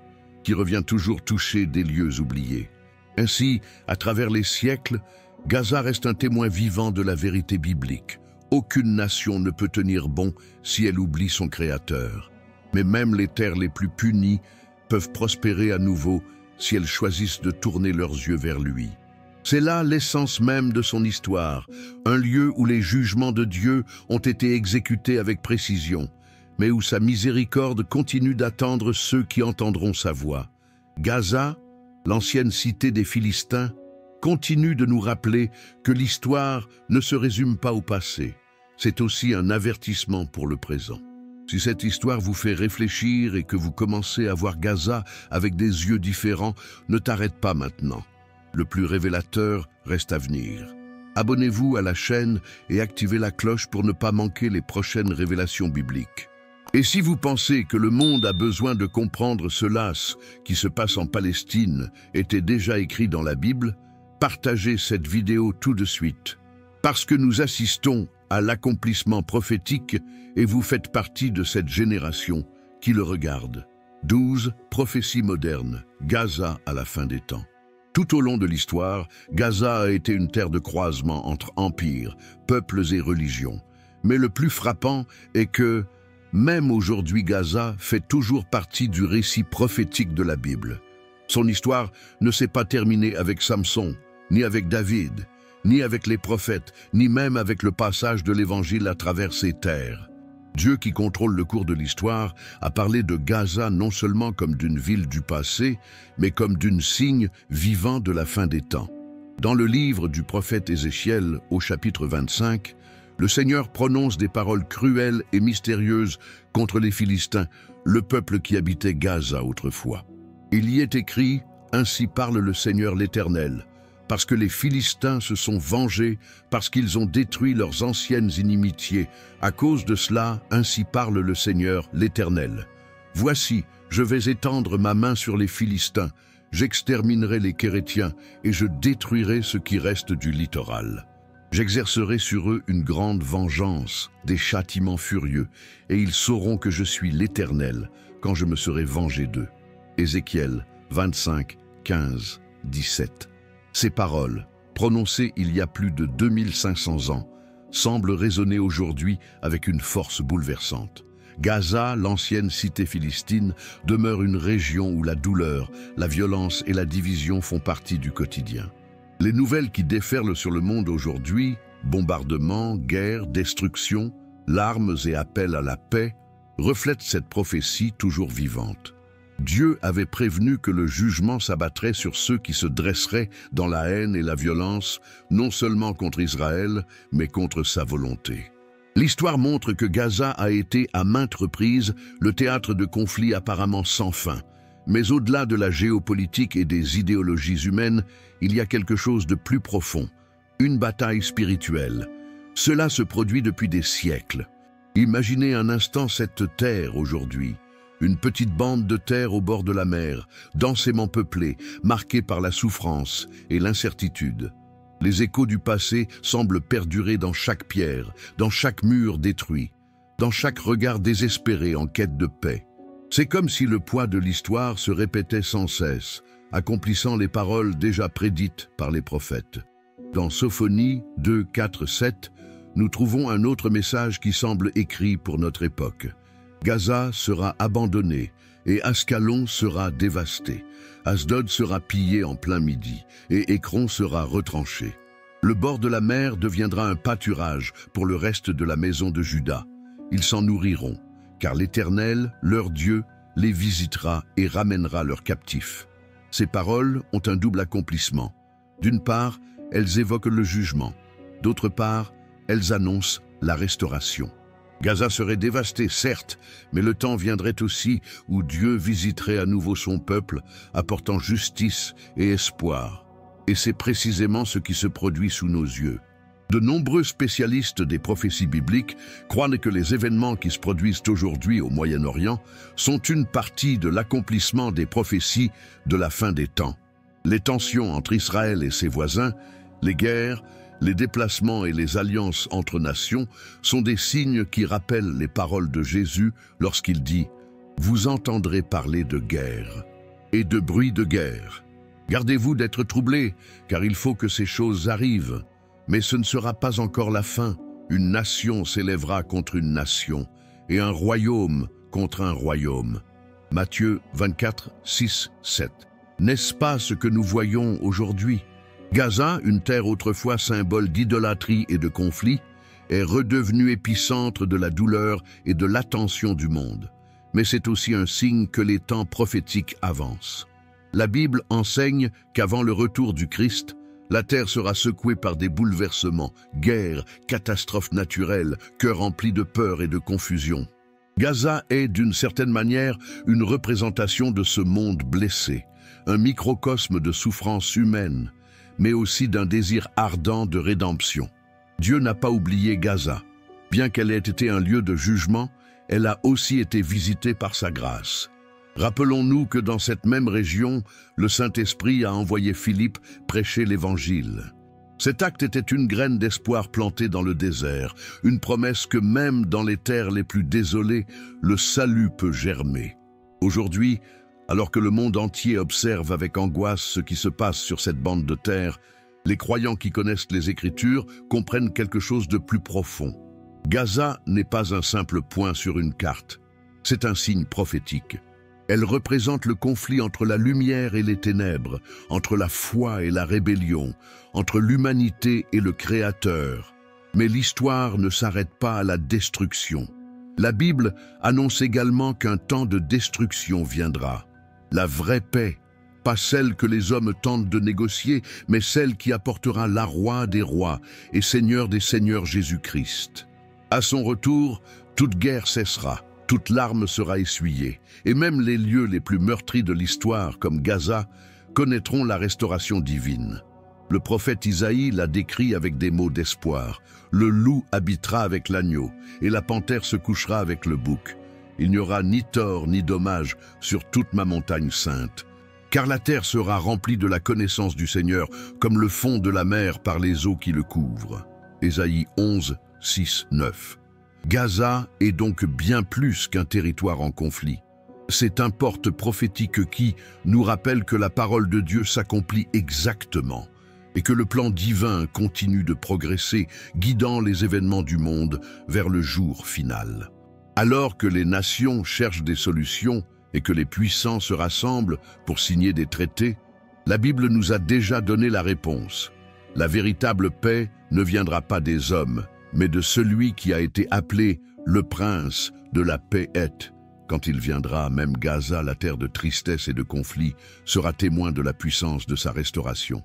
qui revient toujours toucher des lieux oubliés. Ainsi, à travers les siècles, Gaza reste un témoin vivant de la vérité biblique. Aucune nation ne peut tenir bon si elle oublie son Créateur. Mais même les terres les plus punies peuvent prospérer à nouveau si elles choisissent de tourner leurs yeux vers lui. C'est là l'essence même de son histoire, un lieu où les jugements de Dieu ont été exécutés avec précision, mais où sa miséricorde continue d'attendre ceux qui entendront sa voix. Gaza, l'ancienne cité des Philistins, continue de nous rappeler que l'histoire ne se résume pas au passé. C'est aussi un avertissement pour le présent. Si cette histoire vous fait réfléchir et que vous commencez à voir Gaza avec des yeux différents, ne t'arrête pas maintenant. Le plus révélateur reste à venir. Abonnez-vous à la chaîne et activez la cloche pour ne pas manquer les prochaines révélations bibliques. Et si vous pensez que le monde a besoin de comprendre cela qui se passe en Palestine était déjà écrit dans la Bible, partagez cette vidéo tout de suite. Parce que nous assistons à l'accomplissement prophétique et vous faites partie de cette génération qui le regarde. 12 prophéties modernes, Gaza à la fin des temps. Tout au long de l'histoire, Gaza a été une terre de croisement entre empires, peuples et religions. Mais le plus frappant est que, même aujourd'hui, Gaza fait toujours partie du récit prophétique de la Bible. Son histoire ne s'est pas terminée avec Samson, ni avec David, ni avec les prophètes, ni même avec le passage de l'Évangile à travers ces terres. Dieu qui contrôle le cours de l'histoire a parlé de Gaza non seulement comme d'une ville du passé, mais comme d'une signe vivant de la fin des temps. Dans le livre du prophète Ézéchiel, au chapitre 25, le Seigneur prononce des paroles cruelles et mystérieuses contre les Philistins, le peuple qui habitait Gaza autrefois. Il y est écrit « Ainsi parle le Seigneur l'Éternel ». Parce que les Philistins se sont vengés, parce qu'ils ont détruit leurs anciennes inimitiés. À cause de cela, ainsi parle le Seigneur, l'Éternel. Voici, je vais étendre ma main sur les Philistins, j'exterminerai les Kérétiens et je détruirai ce qui reste du littoral. J'exercerai sur eux une grande vengeance, des châtiments furieux, et ils sauront que je suis l'Éternel quand je me serai vengé d'eux. Ézéchiel 25, 15, 17. Ces paroles, prononcées il y a plus de 2500 ans, semblent résonner aujourd'hui avec une force bouleversante. Gaza, l'ancienne cité philistine, demeure une région où la douleur, la violence et la division font partie du quotidien. Les nouvelles qui déferlent sur le monde aujourd'hui, bombardements, guerres, destruction, larmes et appels à la paix, reflètent cette prophétie toujours vivante. Dieu avait prévenu que le jugement s'abattrait sur ceux qui se dresseraient dans la haine et la violence, non seulement contre Israël, mais contre sa volonté. L'histoire montre que Gaza a été à maintes reprises le théâtre de conflits apparemment sans fin. Mais au-delà de la géopolitique et des idéologies humaines, il y a quelque chose de plus profond, une bataille spirituelle. Cela se produit depuis des siècles. Imaginez un instant cette terre aujourd'hui. Une petite bande de terre au bord de la mer, densément peuplée, marquée par la souffrance et l'incertitude. Les échos du passé semblent perdurer dans chaque pierre, dans chaque mur détruit, dans chaque regard désespéré en quête de paix. C'est comme si le poids de l'histoire se répétait sans cesse, accomplissant les paroles déjà prédites par les prophètes. Dans Sophonie 2, 4, 7, nous trouvons un autre message qui semble écrit pour notre époque. Gaza sera abandonné et Ascalon sera dévasté. Asdod sera pillé en plein midi et Écron sera retranché. Le bord de la mer deviendra un pâturage pour le reste de la maison de Juda. Ils s'en nourriront, car l'Éternel, leur Dieu, les visitera et ramènera leurs captifs. Ces paroles ont un double accomplissement. D'une part, elles évoquent le jugement. D'autre part, elles annoncent la restauration. Gaza serait dévasté, certes, mais le temps viendrait aussi où Dieu visiterait à nouveau son peuple, apportant justice et espoir. Et c'est précisément ce qui se produit sous nos yeux. De nombreux spécialistes des prophéties bibliques croient que les événements qui se produisent aujourd'hui au Moyen-Orient sont une partie de l'accomplissement des prophéties de la fin des temps. Les tensions entre Israël et ses voisins, les guerres, les déplacements et les alliances entre nations sont des signes qui rappellent les paroles de Jésus lorsqu'il dit « Vous entendrez parler de guerre et de bruit de guerre. Gardez-vous d'être troublés, car il faut que ces choses arrivent. Mais ce ne sera pas encore la fin. Une nation s'élèvera contre une nation et un royaume contre un royaume. » Matthieu 24, 6, 7. N'est-ce pas ce que nous voyons aujourd'hui? Gaza, une terre autrefois symbole d'idolâtrie et de conflit, est redevenue épicentre de la douleur et de l'attention du monde. Mais c'est aussi un signe que les temps prophétiques avancent. La Bible enseigne qu'avant le retour du Christ, la terre sera secouée par des bouleversements, guerres, catastrophes naturelles, cœurs remplis de peur et de confusion. Gaza est, d'une certaine manière, une représentation de ce monde blessé, un microcosme de souffrance humaine, mais aussi d'un désir ardent de rédemption. Dieu n'a pas oublié Gaza. Bien qu'elle ait été un lieu de jugement, elle a aussi été visitée par sa grâce. Rappelons-nous que dans cette même région, le Saint-Esprit a envoyé Philippe prêcher l'Évangile. Cet acte était une graine d'espoir plantée dans le désert, une promesse que même dans les terres les plus désolées, le salut peut germer. Aujourd'hui, alors que le monde entier observe avec angoisse ce qui se passe sur cette bande de terre, les croyants qui connaissent les Écritures comprennent quelque chose de plus profond. Gaza n'est pas un simple point sur une carte, c'est un signe prophétique. Elle représente le conflit entre la lumière et les ténèbres, entre la foi et la rébellion, entre l'humanité et le Créateur. Mais l'histoire ne s'arrête pas à la destruction. La Bible annonce également qu'un temps de destruction viendra. La vraie paix, pas celle que les hommes tentent de négocier, mais celle qui apportera la roi des rois et Seigneur des seigneurs Jésus-Christ. À son retour, toute guerre cessera, toute larme sera essuyée, et même les lieux les plus meurtris de l'histoire, comme Gaza, connaîtront la restauration divine. Le prophète Isaïe l'a décrit avec des mots d'espoir. Le loup habitera avec l'agneau, et la panthère se couchera avec le bouc. Il n'y aura ni tort ni dommage sur toute ma montagne sainte. Car la terre sera remplie de la connaissance du Seigneur, comme le fond de la mer par les eaux qui le couvrent. Ésaïe 11, 6, 9. Gaza est donc bien plus qu'un territoire en conflit. C'est un porte prophétique qui nous rappelle que la parole de Dieu s'accomplit exactement et que le plan divin continue de progresser, guidant les événements du monde vers le jour final. Alors que les nations cherchent des solutions et que les puissants se rassemblent pour signer des traités, la Bible nous a déjà donné la réponse. La véritable paix ne viendra pas des hommes, mais de celui qui a été appelé le prince de la paix est. Quand il viendra, même Gaza, la terre de tristesse et de conflit, sera témoin de la puissance de sa restauration.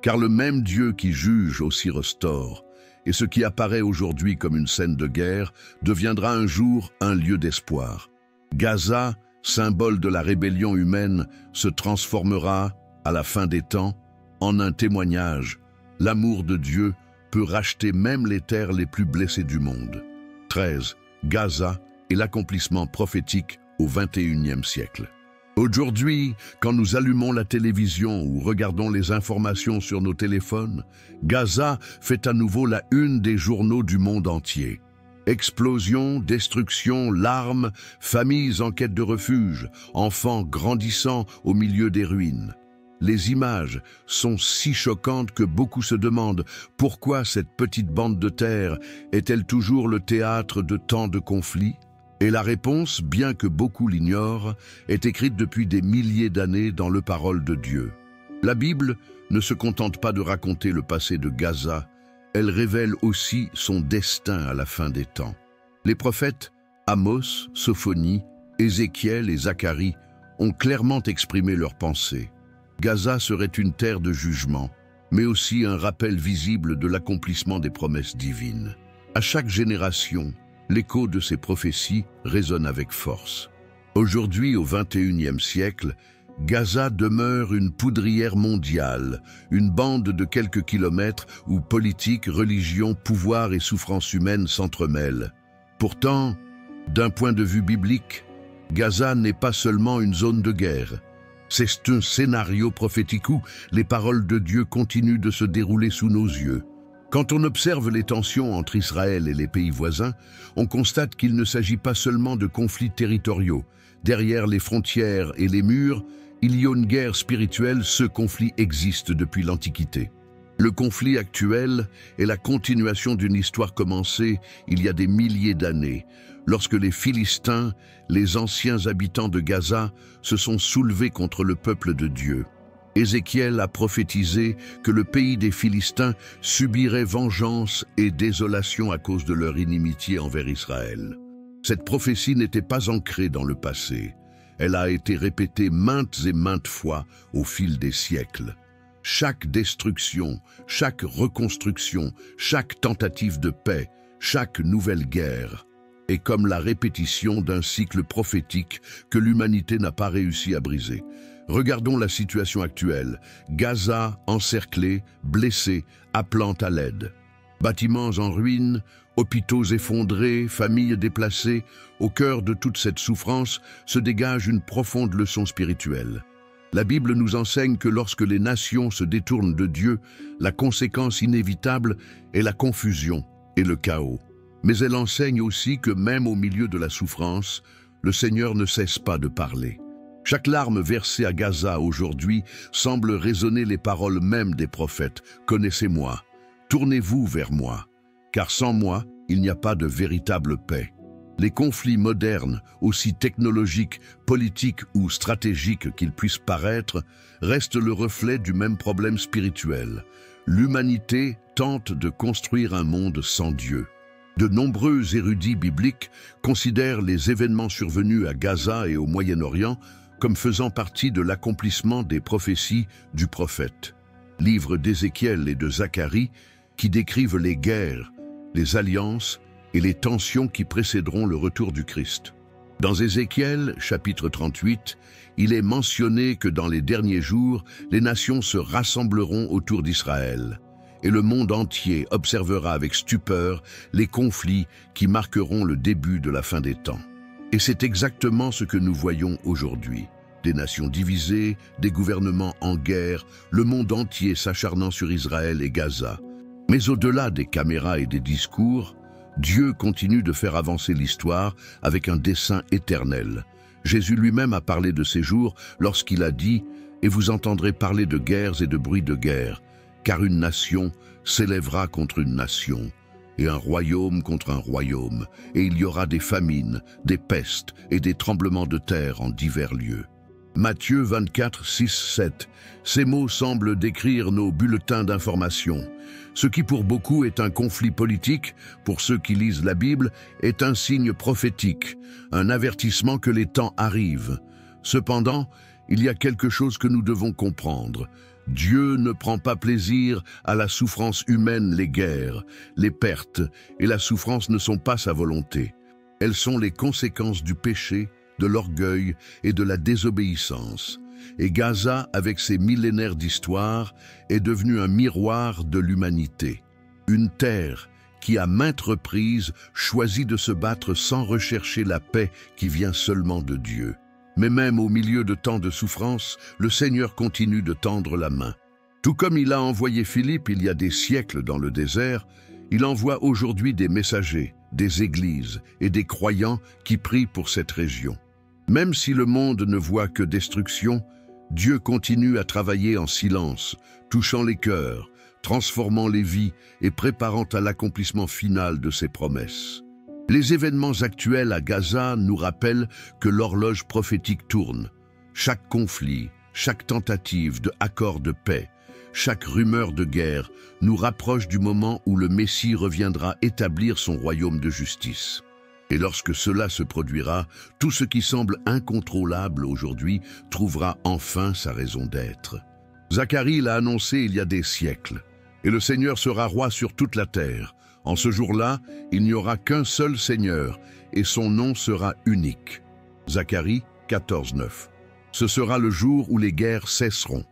Car le même Dieu qui juge aussi restaure, et ce qui apparaît aujourd'hui comme une scène de guerre deviendra un jour un lieu d'espoir. Gaza, symbole de la rébellion humaine, se transformera, à la fin des temps, en un témoignage. L'amour de Dieu peut racheter même les terres les plus blessées du monde. 13. Gaza est l'accomplissement prophétique au XXIe siècle. Aujourd'hui, quand nous allumons la télévision ou regardons les informations sur nos téléphones, Gaza fait à nouveau la une des journaux du monde entier. Explosions, destruction, larmes, familles en quête de refuge, enfants grandissant au milieu des ruines. Les images sont si choquantes que beaucoup se demandent pourquoi cette petite bande de terre est-elle toujours le théâtre de tant de conflits? Et la réponse, bien que beaucoup l'ignorent, est écrite depuis des milliers d'années dans le Parole de Dieu. La Bible ne se contente pas de raconter le passé de Gaza, elle révèle aussi son destin à la fin des temps. Les prophètes Amos, Sophonie, Ézéchiel et Zacharie ont clairement exprimé leurs pensées. Gaza serait une terre de jugement, mais aussi un rappel visible de l'accomplissement des promesses divines. À chaque génération, l'écho de ces prophéties résonne avec force. Aujourd'hui, au XXIe siècle, Gaza demeure une poudrière mondiale, une bande de quelques kilomètres où politique, religion, pouvoir et souffrance humaine s'entremêlent. Pourtant, d'un point de vue biblique, Gaza n'est pas seulement une zone de guerre. C'est un scénario prophétique où les paroles de Dieu continuent de se dérouler sous nos yeux. Quand on observe les tensions entre Israël et les pays voisins, on constate qu'il ne s'agit pas seulement de conflits territoriaux. Derrière les frontières et les murs, il y a une guerre spirituelle, ce conflit existe depuis l'Antiquité. Le conflit actuel est la continuation d'une histoire commencée il y a des milliers d'années, lorsque les Philistins, les anciens habitants de Gaza, se sont soulevés contre le peuple de Dieu. Ézéchiel a prophétisé que le pays des Philistins subirait vengeance et désolation à cause de leur inimitié envers Israël. Cette prophétie n'était pas ancrée dans le passé. Elle a été répétée maintes et maintes fois au fil des siècles. Chaque destruction, chaque reconstruction, chaque tentative de paix, chaque nouvelle guerre est comme la répétition d'un cycle prophétique que l'humanité n'a pas réussi à briser. Regardons la situation actuelle. Gaza encerclée, blessée, appelant à l'aide. Bâtiments en ruine, hôpitaux effondrés, familles déplacées. Au cœur de toute cette souffrance se dégage une profonde leçon spirituelle. La Bible nous enseigne que lorsque les nations se détournent de Dieu, la conséquence inévitable est la confusion et le chaos. Mais elle enseigne aussi que même au milieu de la souffrance, le Seigneur ne cesse pas de parler. Chaque larme versée à Gaza aujourd'hui semble résonner les paroles mêmes des prophètes. « Connaissez-moi, tournez-vous vers moi, car sans moi, il n'y a pas de véritable paix. » Les conflits modernes, aussi technologiques, politiques ou stratégiques qu'ils puissent paraître, restent le reflet du même problème spirituel. L'humanité tente de construire un monde sans Dieu. De nombreux érudits bibliques considèrent les événements survenus à Gaza et au Moyen-Orient comme faisant partie de l'accomplissement des prophéties du prophète. Livres d'Ézéchiel et de Zacharie qui décrivent les guerres, les alliances et les tensions qui précéderont le retour du Christ. Dans Ézéchiel, chapitre 38, il est mentionné que dans les derniers jours, les nations se rassembleront autour d'Israël, et le monde entier observera avec stupeur les conflits qui marqueront le début de la fin des temps. Et c'est exactement ce que nous voyons aujourd'hui. Des nations divisées, des gouvernements en guerre, le monde entier s'acharnant sur Israël et Gaza. Mais au-delà des caméras et des discours, Dieu continue de faire avancer l'histoire avec un dessein éternel. Jésus lui-même a parlé de ces jours lorsqu'il a dit « Et vous entendrez parler de guerres et de bruits de guerre, car une nation s'élèvera contre une nation, et un royaume contre un royaume, et il y aura des famines, des pestes et des tremblements de terre en divers lieux. » Matthieu 24, 6, 7. Ces mots semblent décrire nos bulletins d'information. Ce qui pour beaucoup est un conflit politique, pour ceux qui lisent la Bible, est un signe prophétique, un avertissement que les temps arrivent. Cependant, il y a quelque chose que nous devons comprendre. Dieu ne prend pas plaisir à la souffrance humaine, les guerres, les pertes et la souffrance ne sont pas sa volonté. Elles sont les conséquences du péché, de l'orgueil et de la désobéissance. Et Gaza, avec ses millénaires d'histoire, est devenu un miroir de l'humanité. Une terre qui, à maintes reprises, choisit de se battre sans rechercher la paix qui vient seulement de Dieu. Mais même au milieu de tant de souffrances, le Seigneur continue de tendre la main. Tout comme il a envoyé Philippe il y a des siècles dans le désert, il envoie aujourd'hui des messagers, des églises et des croyants qui prient pour cette région. Même si le monde ne voit que destruction, Dieu continue à travailler en silence, touchant les cœurs, transformant les vies et préparant à l'accomplissement final de ses promesses. Les événements actuels à Gaza nous rappellent que l'horloge prophétique tourne. Chaque conflit, chaque tentative de accord de paix, chaque rumeur de guerre nous rapproche du moment où le Messie reviendra établir son royaume de justice. Et lorsque cela se produira, tout ce qui semble incontrôlable aujourd'hui trouvera enfin sa raison d'être. Zacharie l'a annoncé il y a des siècles, et le Seigneur sera roi sur toute la terre. En ce jour-là, il n'y aura qu'un seul Seigneur, et son nom sera unique. Zacharie 14, 9. Ce sera le jour où les guerres cesseront,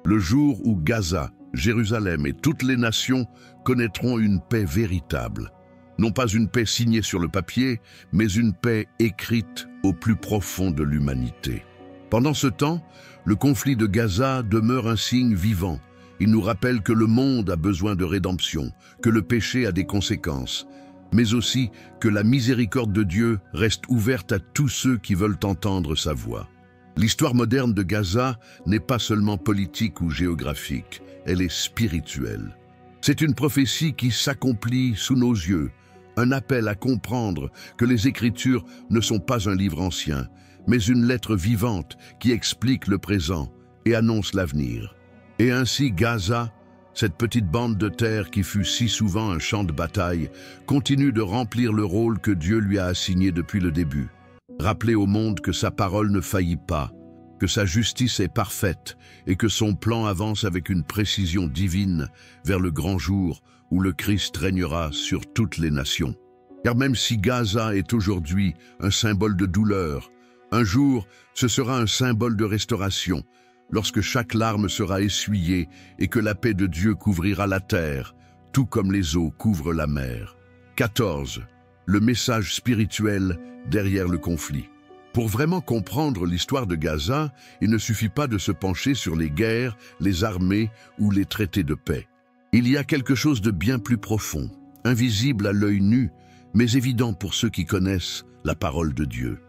le jour où Gaza, Jérusalem et toutes les nations connaîtront une paix véritable. Non pas une paix signée sur le papier, mais une paix écrite au plus profond de l'humanité. Pendant ce temps, le conflit de Gaza demeure un signe vivant. Il nous rappelle que le monde a besoin de rédemption, que le péché a des conséquences, mais aussi que la miséricorde de Dieu reste ouverte à tous ceux qui veulent entendre sa voix. L'histoire moderne de Gaza n'est pas seulement politique ou géographique, elle est spirituelle. C'est une prophétie qui s'accomplit sous nos yeux, un appel à comprendre que les Écritures ne sont pas un livre ancien, mais une lettre vivante qui explique le présent et annonce l'avenir. Et ainsi Gaza, cette petite bande de terre qui fut si souvent un champ de bataille, continue de remplir le rôle que Dieu lui a assigné depuis le début. Rappeler au monde que sa parole ne faillit pas, que sa justice est parfaite et que son plan avance avec une précision divine vers le grand jour où le Christ régnera sur toutes les nations. Car même si Gaza est aujourd'hui un symbole de douleur, un jour ce sera un symbole de restauration, lorsque chaque larme sera essuyée et que la paix de Dieu couvrira la terre, tout comme les eaux couvrent la mer. 14. Le message spirituel derrière le conflit. Pour vraiment comprendre l'histoire de Gaza, il ne suffit pas de se pencher sur les guerres, les armées ou les traités de paix. Il y a quelque chose de bien plus profond, invisible à l'œil nu, mais évident pour ceux qui connaissent la parole de Dieu.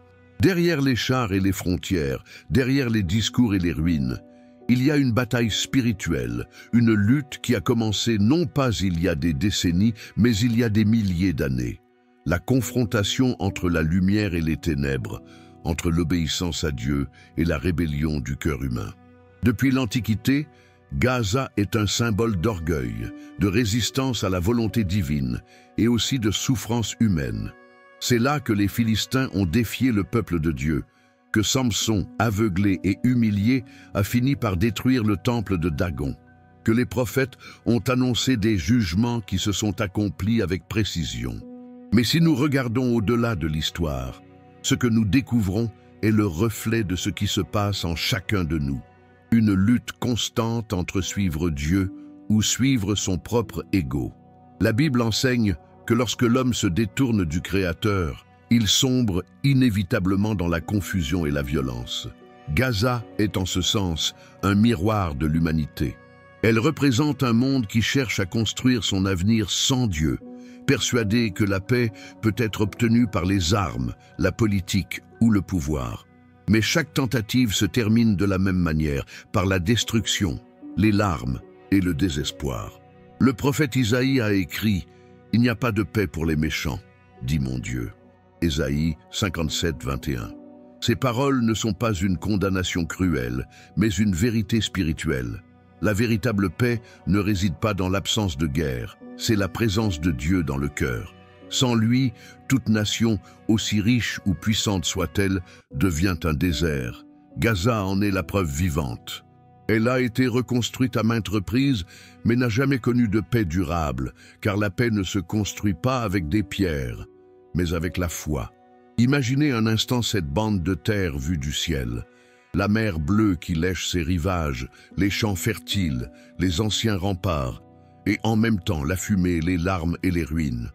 Derrière les chars et les frontières, derrière les discours et les ruines, il y a une bataille spirituelle, une lutte qui a commencé non pas il y a des décennies, mais il y a des milliers d'années. La confrontation entre la lumière et les ténèbres, entre l'obéissance à Dieu et la rébellion du cœur humain. Depuis l'Antiquité, Gaza est un symbole d'orgueil, de résistance à la volonté divine et aussi de souffrance humaine. C'est là que les Philistins ont défié le peuple de Dieu, que Samson, aveuglé et humilié, a fini par détruire le temple de Dagon, que les prophètes ont annoncé des jugements qui se sont accomplis avec précision. Mais si nous regardons au-delà de l'histoire, ce que nous découvrons est le reflet de ce qui se passe en chacun de nous. Une lutte constante entre suivre Dieu ou suivre son propre ego. La Bible enseigne que lorsque l'homme se détourne du Créateur, il sombre inévitablement dans la confusion et la violence. Gaza est en ce sens un miroir de l'humanité. Elle représente un monde qui cherche à construire son avenir sans Dieu, persuadé que la paix peut être obtenue par les armes, la politique ou le pouvoir. Mais chaque tentative se termine de la même manière, par la destruction, les larmes et le désespoir. Le prophète Isaïe a écrit « Il n'y a pas de paix pour les méchants, dit mon Dieu ». Ésaïe 57, 21. Ces paroles ne sont pas une condamnation cruelle, mais une vérité spirituelle. La véritable paix ne réside pas dans l'absence de guerre, c'est la présence de Dieu dans le cœur. Sans lui, toute nation, aussi riche ou puissante soit-elle, devient un désert. Gaza en est la preuve vivante. Elle a été reconstruite à maintes reprises, mais n'a jamais connu de paix durable, car la paix ne se construit pas avec des pierres, mais avec la foi. Imaginez un instant cette bande de terre vue du ciel. La mer bleue qui lèche ses rivages, les champs fertiles, les anciens remparts, et en même temps la fumée, les larmes et les ruines.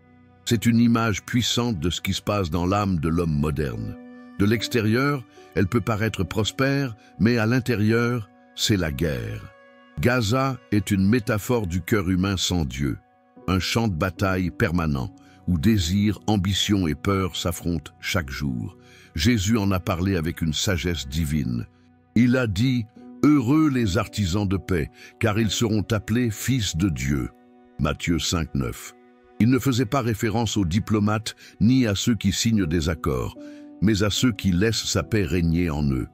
C'est une image puissante de ce qui se passe dans l'âme de l'homme moderne. De l'extérieur, elle peut paraître prospère, mais à l'intérieur, c'est la guerre. Gaza est une métaphore du cœur humain sans Dieu, un champ de bataille permanent, où désir, ambition et peur s'affrontent chaque jour. Jésus en a parlé avec une sagesse divine. Il a dit « Heureux les artisans de paix, car ils seront appelés fils de Dieu ». Matthieu 5, 9. Il ne faisait pas référence aux diplomates ni à ceux qui signent des accords, mais à ceux qui laissent sa paix régner en eux.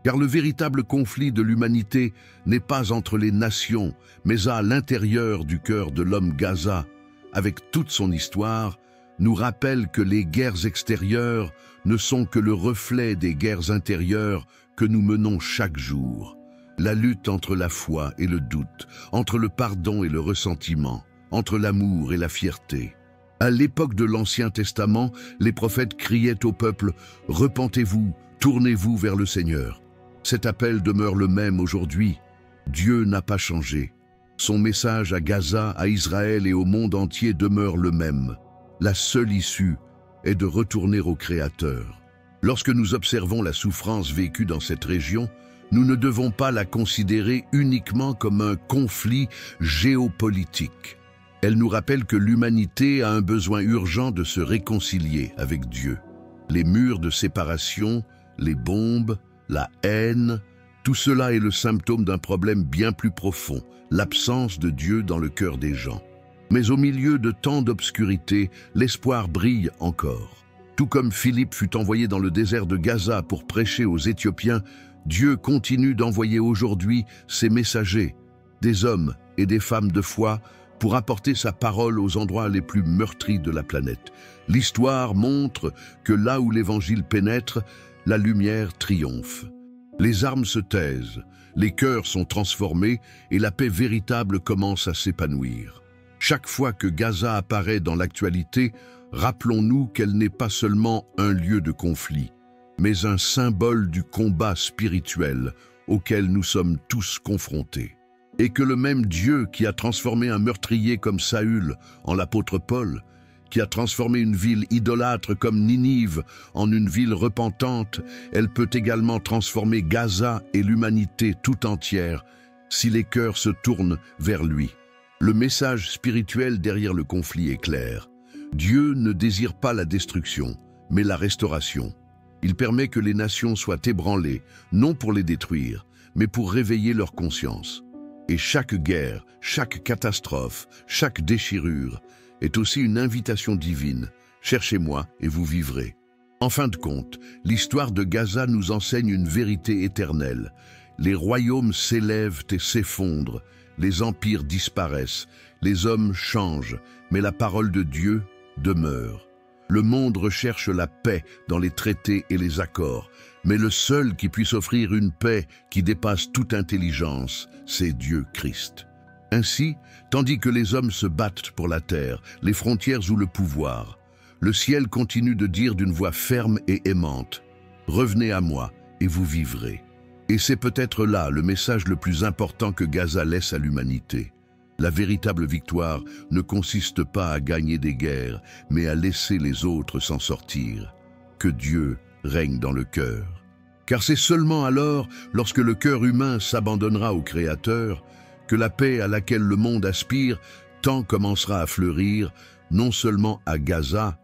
Car le véritable conflit de l'humanité n'est pas entre les nations, mais à l'intérieur du cœur de l'homme. Gaza, avec toute son histoire, nous rappelle que les guerres extérieures ne sont que le reflet des guerres intérieures que nous menons chaque jour. La lutte entre la foi et le doute, entre le pardon et le ressentiment, entre l'amour et la fierté. À l'époque de l'Ancien Testament, les prophètes criaient au peuple « Repentez-vous, tournez-vous vers le Seigneur ». Cet appel demeure le même aujourd'hui. Dieu n'a pas changé. Son message à Gaza, à Israël et au monde entier demeure le même. La seule issue est de retourner au Créateur. Lorsque nous observons la souffrance vécue dans cette région, nous ne devons pas la considérer uniquement comme un conflit géopolitique. Elle nous rappelle que l'humanité a un besoin urgent de se réconcilier avec Dieu. Les murs de séparation, les bombes, la haine, tout cela est le symptôme d'un problème bien plus profond, l'absence de Dieu dans le cœur des gens. Mais au milieu de tant d'obscurité, l'espoir brille encore. Tout comme Philippe fut envoyé dans le désert de Gaza pour prêcher aux Éthiopiens, Dieu continue d'envoyer aujourd'hui ses messagers, des hommes et des femmes de foi, pour apporter sa parole aux endroits les plus meurtris de la planète. L'histoire montre que là où l'Évangile pénètre, la lumière triomphe. Les armes se taisent, les cœurs sont transformés et la paix véritable commence à s'épanouir. Chaque fois que Gaza apparaît dans l'actualité, rappelons-nous qu'elle n'est pas seulement un lieu de conflit, mais un symbole du combat spirituel auquel nous sommes tous confrontés. Et que le même Dieu qui a transformé un meurtrier comme Saül en l'apôtre Paul, qui a transformé une ville idolâtre comme Ninive en une ville repentante, elle peut également transformer Gaza et l'humanité tout entière si les cœurs se tournent vers lui. Le message spirituel derrière le conflit est clair. Dieu ne désire pas la destruction, mais la restauration. Il permet que les nations soient ébranlées, non pour les détruire, mais pour réveiller leur conscience. Et chaque guerre, chaque catastrophe, chaque déchirure est aussi une invitation divine. Cherchez-moi et vous vivrez. En fin de compte, l'histoire de Gaza nous enseigne une vérité éternelle. Les royaumes s'élèvent et s'effondrent, les empires disparaissent, les hommes changent, mais la parole de Dieu demeure. Le monde recherche la paix dans les traités et les accords, Mais le seul qui puisse offrir une paix qui dépasse toute intelligence, c'est Dieu Christ. Ainsi, tandis que les hommes se battent pour la terre, les frontières ou le pouvoir, le ciel continue de dire d'une voix ferme et aimante, « Revenez à moi et vous vivrez ». Et c'est peut-être là le message le plus important que Gaza laisse à l'humanité. La véritable victoire ne consiste pas à gagner des guerres, mais à laisser les autres s'en sortir. Que Dieu règne dans le cœur. Car c'est seulement alors, lorsque le cœur humain s'abandonnera au Créateur, que la paix à laquelle le monde aspire tant commencera à fleurir, non seulement à Gaza,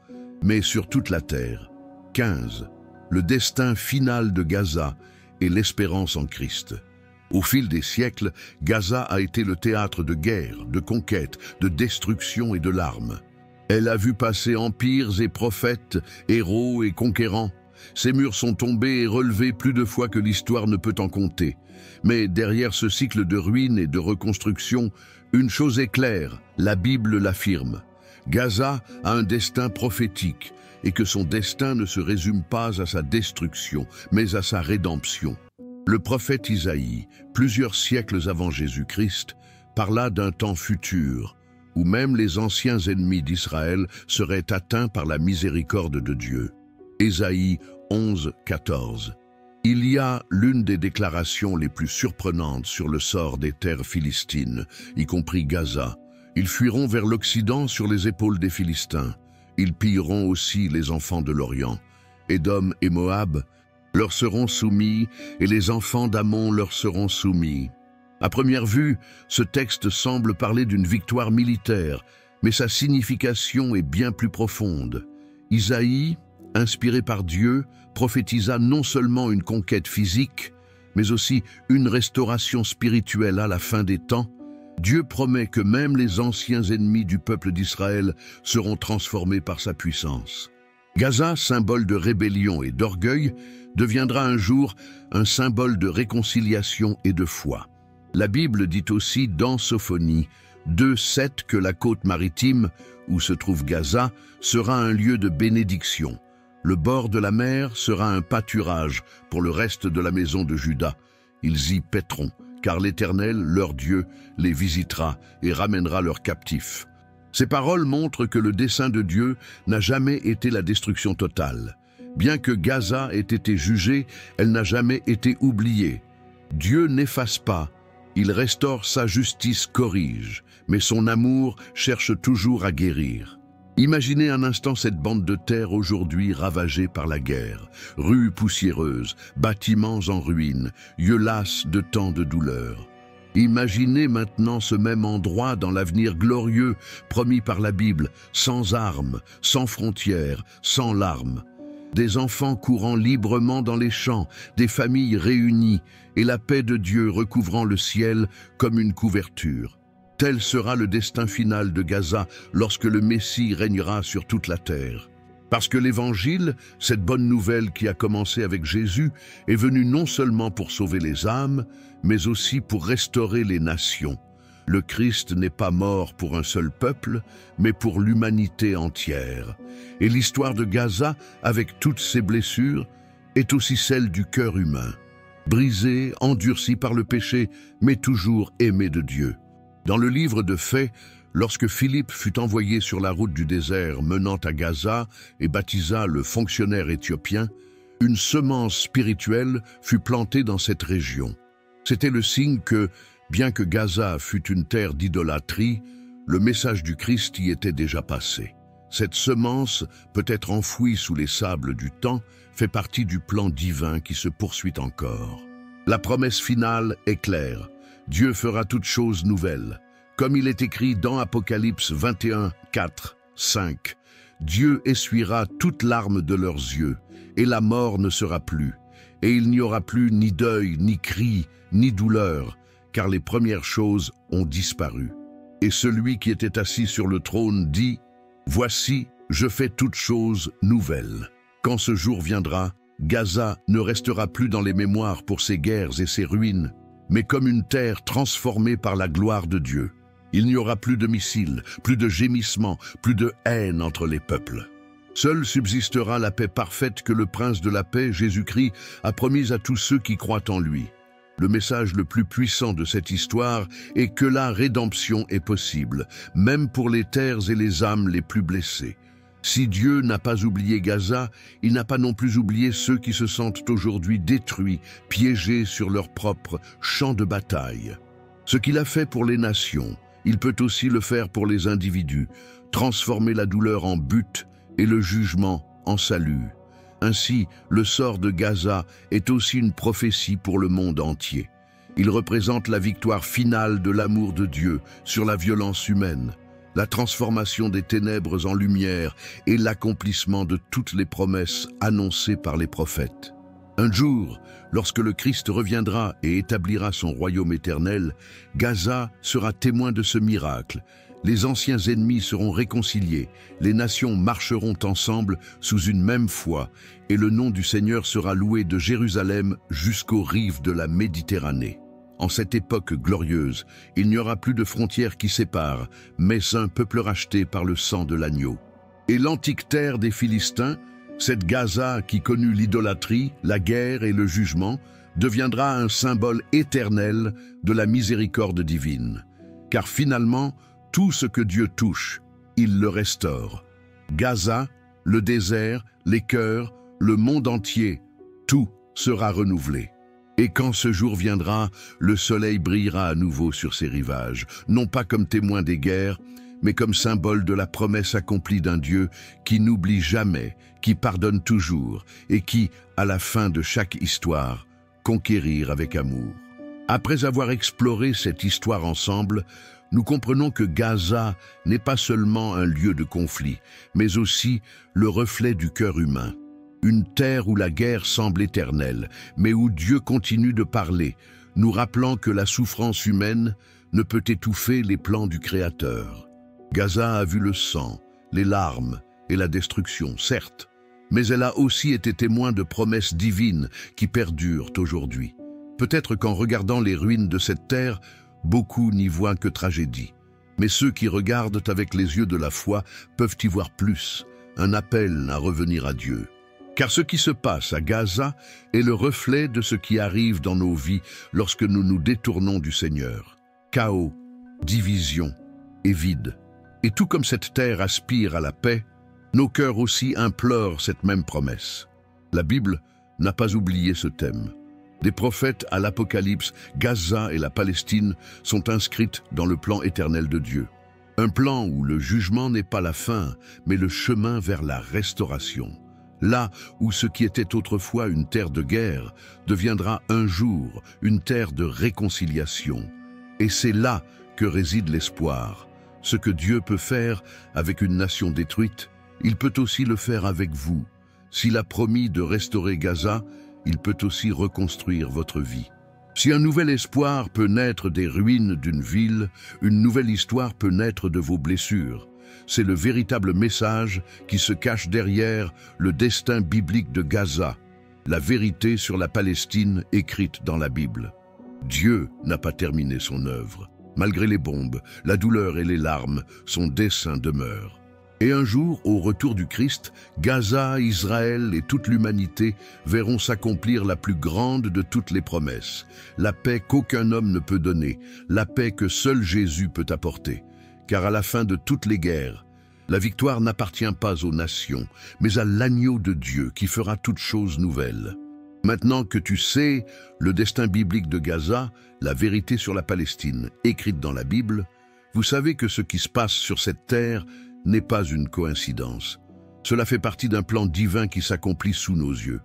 mais sur toute la terre. 15. Le destin final de Gaza et l'espérance en Christ. Au fil des siècles, Gaza a été le théâtre de guerres, de conquêtes, de destruction et de larmes. Elle a vu passer empires et prophètes, héros et conquérants. Ses murs sont tombés et relevés plus de fois que l'histoire ne peut en compter. Mais derrière ce cycle de ruines et de reconstruction, une chose est claire, la Bible l'affirme. Gaza a un destin prophétique, et que son destin ne se résume pas à sa destruction, mais à sa rédemption. Le prophète Isaïe, plusieurs siècles avant Jésus-Christ, parla d'un temps futur, où même les anciens ennemis d'Israël seraient atteints par la miséricorde de Dieu. Ésaïe 11, 14. Il y a l'une des déclarations les plus surprenantes sur le sort des terres philistines, y compris Gaza. Ils fuiront vers l'Occident sur les épaules des Philistins. Ils pilleront aussi les enfants de l'Orient. Édom et Moab leur seront soumis, et les enfants d'Ammon leur seront soumis. À première vue, ce texte semble parler d'une victoire militaire, mais sa signification est bien plus profonde. Isaïe, inspiré par Dieu, prophétisa non seulement une conquête physique, mais aussi une restauration spirituelle à la fin des temps. Dieu promet que même les anciens ennemis du peuple d'Israël seront transformés par sa puissance. Gaza, symbole de rébellion et d'orgueil, deviendra un jour un symbole de réconciliation et de foi. La Bible dit aussi dans Sophonie 2:7 que la côte maritime, où se trouve Gaza, sera un lieu de bénédiction. Le bord de la mer sera un pâturage pour le reste de la maison de Juda. Ils y paîtront, car l'Éternel, leur Dieu, les visitera et ramènera leurs captifs. Ces paroles montrent que le dessein de Dieu n'a jamais été la destruction totale. Bien que Gaza ait été jugée, elle n'a jamais été oubliée. Dieu n'efface pas, il restaure, sa justice corrige, mais son amour cherche toujours à guérir. Imaginez un instant cette bande de terre aujourd'hui ravagée par la guerre, rues poussiéreuses, bâtiments en ruine, yeux lasses de tant de douleur. Imaginez maintenant ce même endroit dans l'avenir glorieux promis par la Bible, sans armes, sans frontières, sans larmes. Des enfants courant librement dans les champs, des familles réunies et la paix de Dieu recouvrant le ciel comme une couverture. Tel sera le destin final de Gaza lorsque le Messie régnera sur toute la terre. Parce que l'Évangile, cette bonne nouvelle qui a commencé avec Jésus, est venue non seulement pour sauver les âmes, mais aussi pour restaurer les nations. Le Christ n'est pas mort pour un seul peuple, mais pour l'humanité entière. Et l'histoire de Gaza, avec toutes ses blessures, est aussi celle du cœur humain. Brisé, endurci par le péché, mais toujours aimé de Dieu. Dans le livre de Faits, lorsque Philippe fut envoyé sur la route du désert menant à Gaza et baptisa le fonctionnaire éthiopien, une semence spirituelle fut plantée dans cette région. C'était le signe que, bien que Gaza fût une terre d'idolâtrie, le message du Christ y était déjà passé. Cette semence, peut-être enfouie sous les sables du temps, fait partie du plan divin qui se poursuit encore. La promesse finale est claire. Dieu fera toutes choses nouvelles. Comme il est écrit dans Apocalypse 21, 4, 5, « Dieu essuiera toute larme de leurs yeux, et la mort ne sera plus. Et il n'y aura plus ni deuil, ni cri, ni douleur, car les premières choses ont disparu. » Et celui qui était assis sur le trône dit, « Voici, je fais toutes choses nouvelles. » Quand ce jour viendra, Gaza ne restera plus dans les mémoires pour ses guerres et ses ruines, mais comme une terre transformée par la gloire de Dieu. Il n'y aura plus de missiles, plus de gémissements, plus de haine entre les peuples. Seule subsistera la paix parfaite que le Prince de la paix, Jésus-Christ, a promise à tous ceux qui croient en lui. Le message le plus puissant de cette histoire est que la rédemption est possible, même pour les terres et les âmes les plus blessées. Si Dieu n'a pas oublié Gaza, il n'a pas non plus oublié ceux qui se sentent aujourd'hui détruits, piégés sur leur propre champ de bataille. Ce qu'il a fait pour les nations, il peut aussi le faire pour les individus, transformer la douleur en but et le jugement en salut. Ainsi, le sort de Gaza est aussi une prophétie pour le monde entier. Il représente la victoire finale de l'amour de Dieu sur la violence humaine, la transformation des ténèbres en lumière et l'accomplissement de toutes les promesses annoncées par les prophètes. Un jour, lorsque le Christ reviendra et établira son royaume éternel, Gaza sera témoin de ce miracle. Les anciens ennemis seront réconciliés, les nations marcheront ensemble sous une même foi, et le nom du Seigneur sera loué de Jérusalem jusqu'aux rives de la Méditerranée. En cette époque glorieuse, il n'y aura plus de frontières qui séparent, mais un peuple racheté par le sang de l'agneau. Et l'antique terre des Philistins, cette Gaza qui connut l'idolâtrie, la guerre et le jugement, deviendra un symbole éternel de la miséricorde divine. Car finalement, tout ce que Dieu touche, il le restaure. Gaza, le désert, les cœurs, le monde entier, tout sera renouvelé. Et quand ce jour viendra, le soleil brillera à nouveau sur ses rivages, non pas comme témoin des guerres, mais comme symbole de la promesse accomplie d'un Dieu qui n'oublie jamais, qui pardonne toujours et qui, à la fin de chaque histoire, conquérir avec amour. Après avoir exploré cette histoire ensemble, nous comprenons que Gaza n'est pas seulement un lieu de conflit, mais aussi le reflet du cœur humain. Une terre où la guerre semble éternelle, mais où Dieu continue de parler, nous rappelant que la souffrance humaine ne peut étouffer les plans du Créateur. Gaza a vu le sang, les larmes et la destruction, certes, mais elle a aussi été témoin de promesses divines qui perdurent aujourd'hui. Peut-être qu'en regardant les ruines de cette terre, beaucoup n'y voient que tragédie. Mais ceux qui regardent avec les yeux de la foi peuvent y voir plus, un appel à revenir à Dieu. Car ce qui se passe à Gaza est le reflet de ce qui arrive dans nos vies lorsque nous nous détournons du Seigneur. Chaos, division et vide. Et tout comme cette terre aspire à la paix, nos cœurs aussi implorent cette même promesse. La Bible n'a pas oublié ce thème. Des prophètes à l'Apocalypse, Gaza et la Palestine sont inscrites dans le plan éternel de Dieu. Un plan où le jugement n'est pas la fin, mais le chemin vers la restauration. Là où ce qui était autrefois une terre de guerre deviendra un jour une terre de réconciliation. Et c'est là que réside l'espoir. Ce que Dieu peut faire avec une nation détruite, il peut aussi le faire avec vous. S'il a promis de restaurer Gaza, il peut aussi reconstruire votre vie. Si un nouvel espoir peut naître des ruines d'une ville, une nouvelle histoire peut naître de vos blessures. C'est le véritable message qui se cache derrière le destin biblique de Gaza, la vérité sur la Palestine écrite dans la Bible. Dieu n'a pas terminé son œuvre. Malgré les bombes, la douleur et les larmes, son dessein demeure. Et un jour, au retour du Christ, Gaza, Israël et toute l'humanité verront s'accomplir la plus grande de toutes les promesses, la paix qu'aucun homme ne peut donner, la paix que seul Jésus peut apporter. Car à la fin de toutes les guerres, la victoire n'appartient pas aux nations, mais à l'agneau de Dieu qui fera toutes choses nouvelles. Maintenant que tu sais le destin biblique de Gaza, la vérité sur la Palestine, écrite dans la Bible, vous savez que ce qui se passe sur cette terre n'est pas une coïncidence. Cela fait partie d'un plan divin qui s'accomplit sous nos yeux.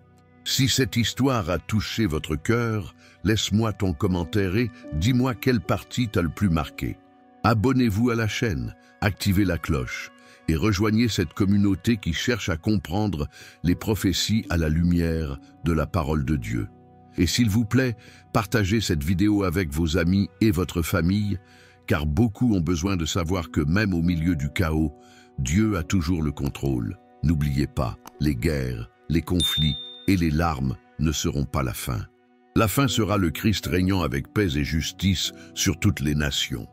Si cette histoire a touché votre cœur, laisse-moi ton commentaire et dis-moi quelle partie t'a le plus marqué. Abonnez-vous à la chaîne, activez la cloche et rejoignez cette communauté qui cherche à comprendre les prophéties à la lumière de la parole de Dieu. Et s'il vous plaît, partagez cette vidéo avec vos amis et votre famille, car beaucoup ont besoin de savoir que même au milieu du chaos, Dieu a toujours le contrôle. N'oubliez pas, les guerres, les conflits et les larmes ne seront pas la fin. La fin sera le Christ régnant avec paix et justice sur toutes les nations.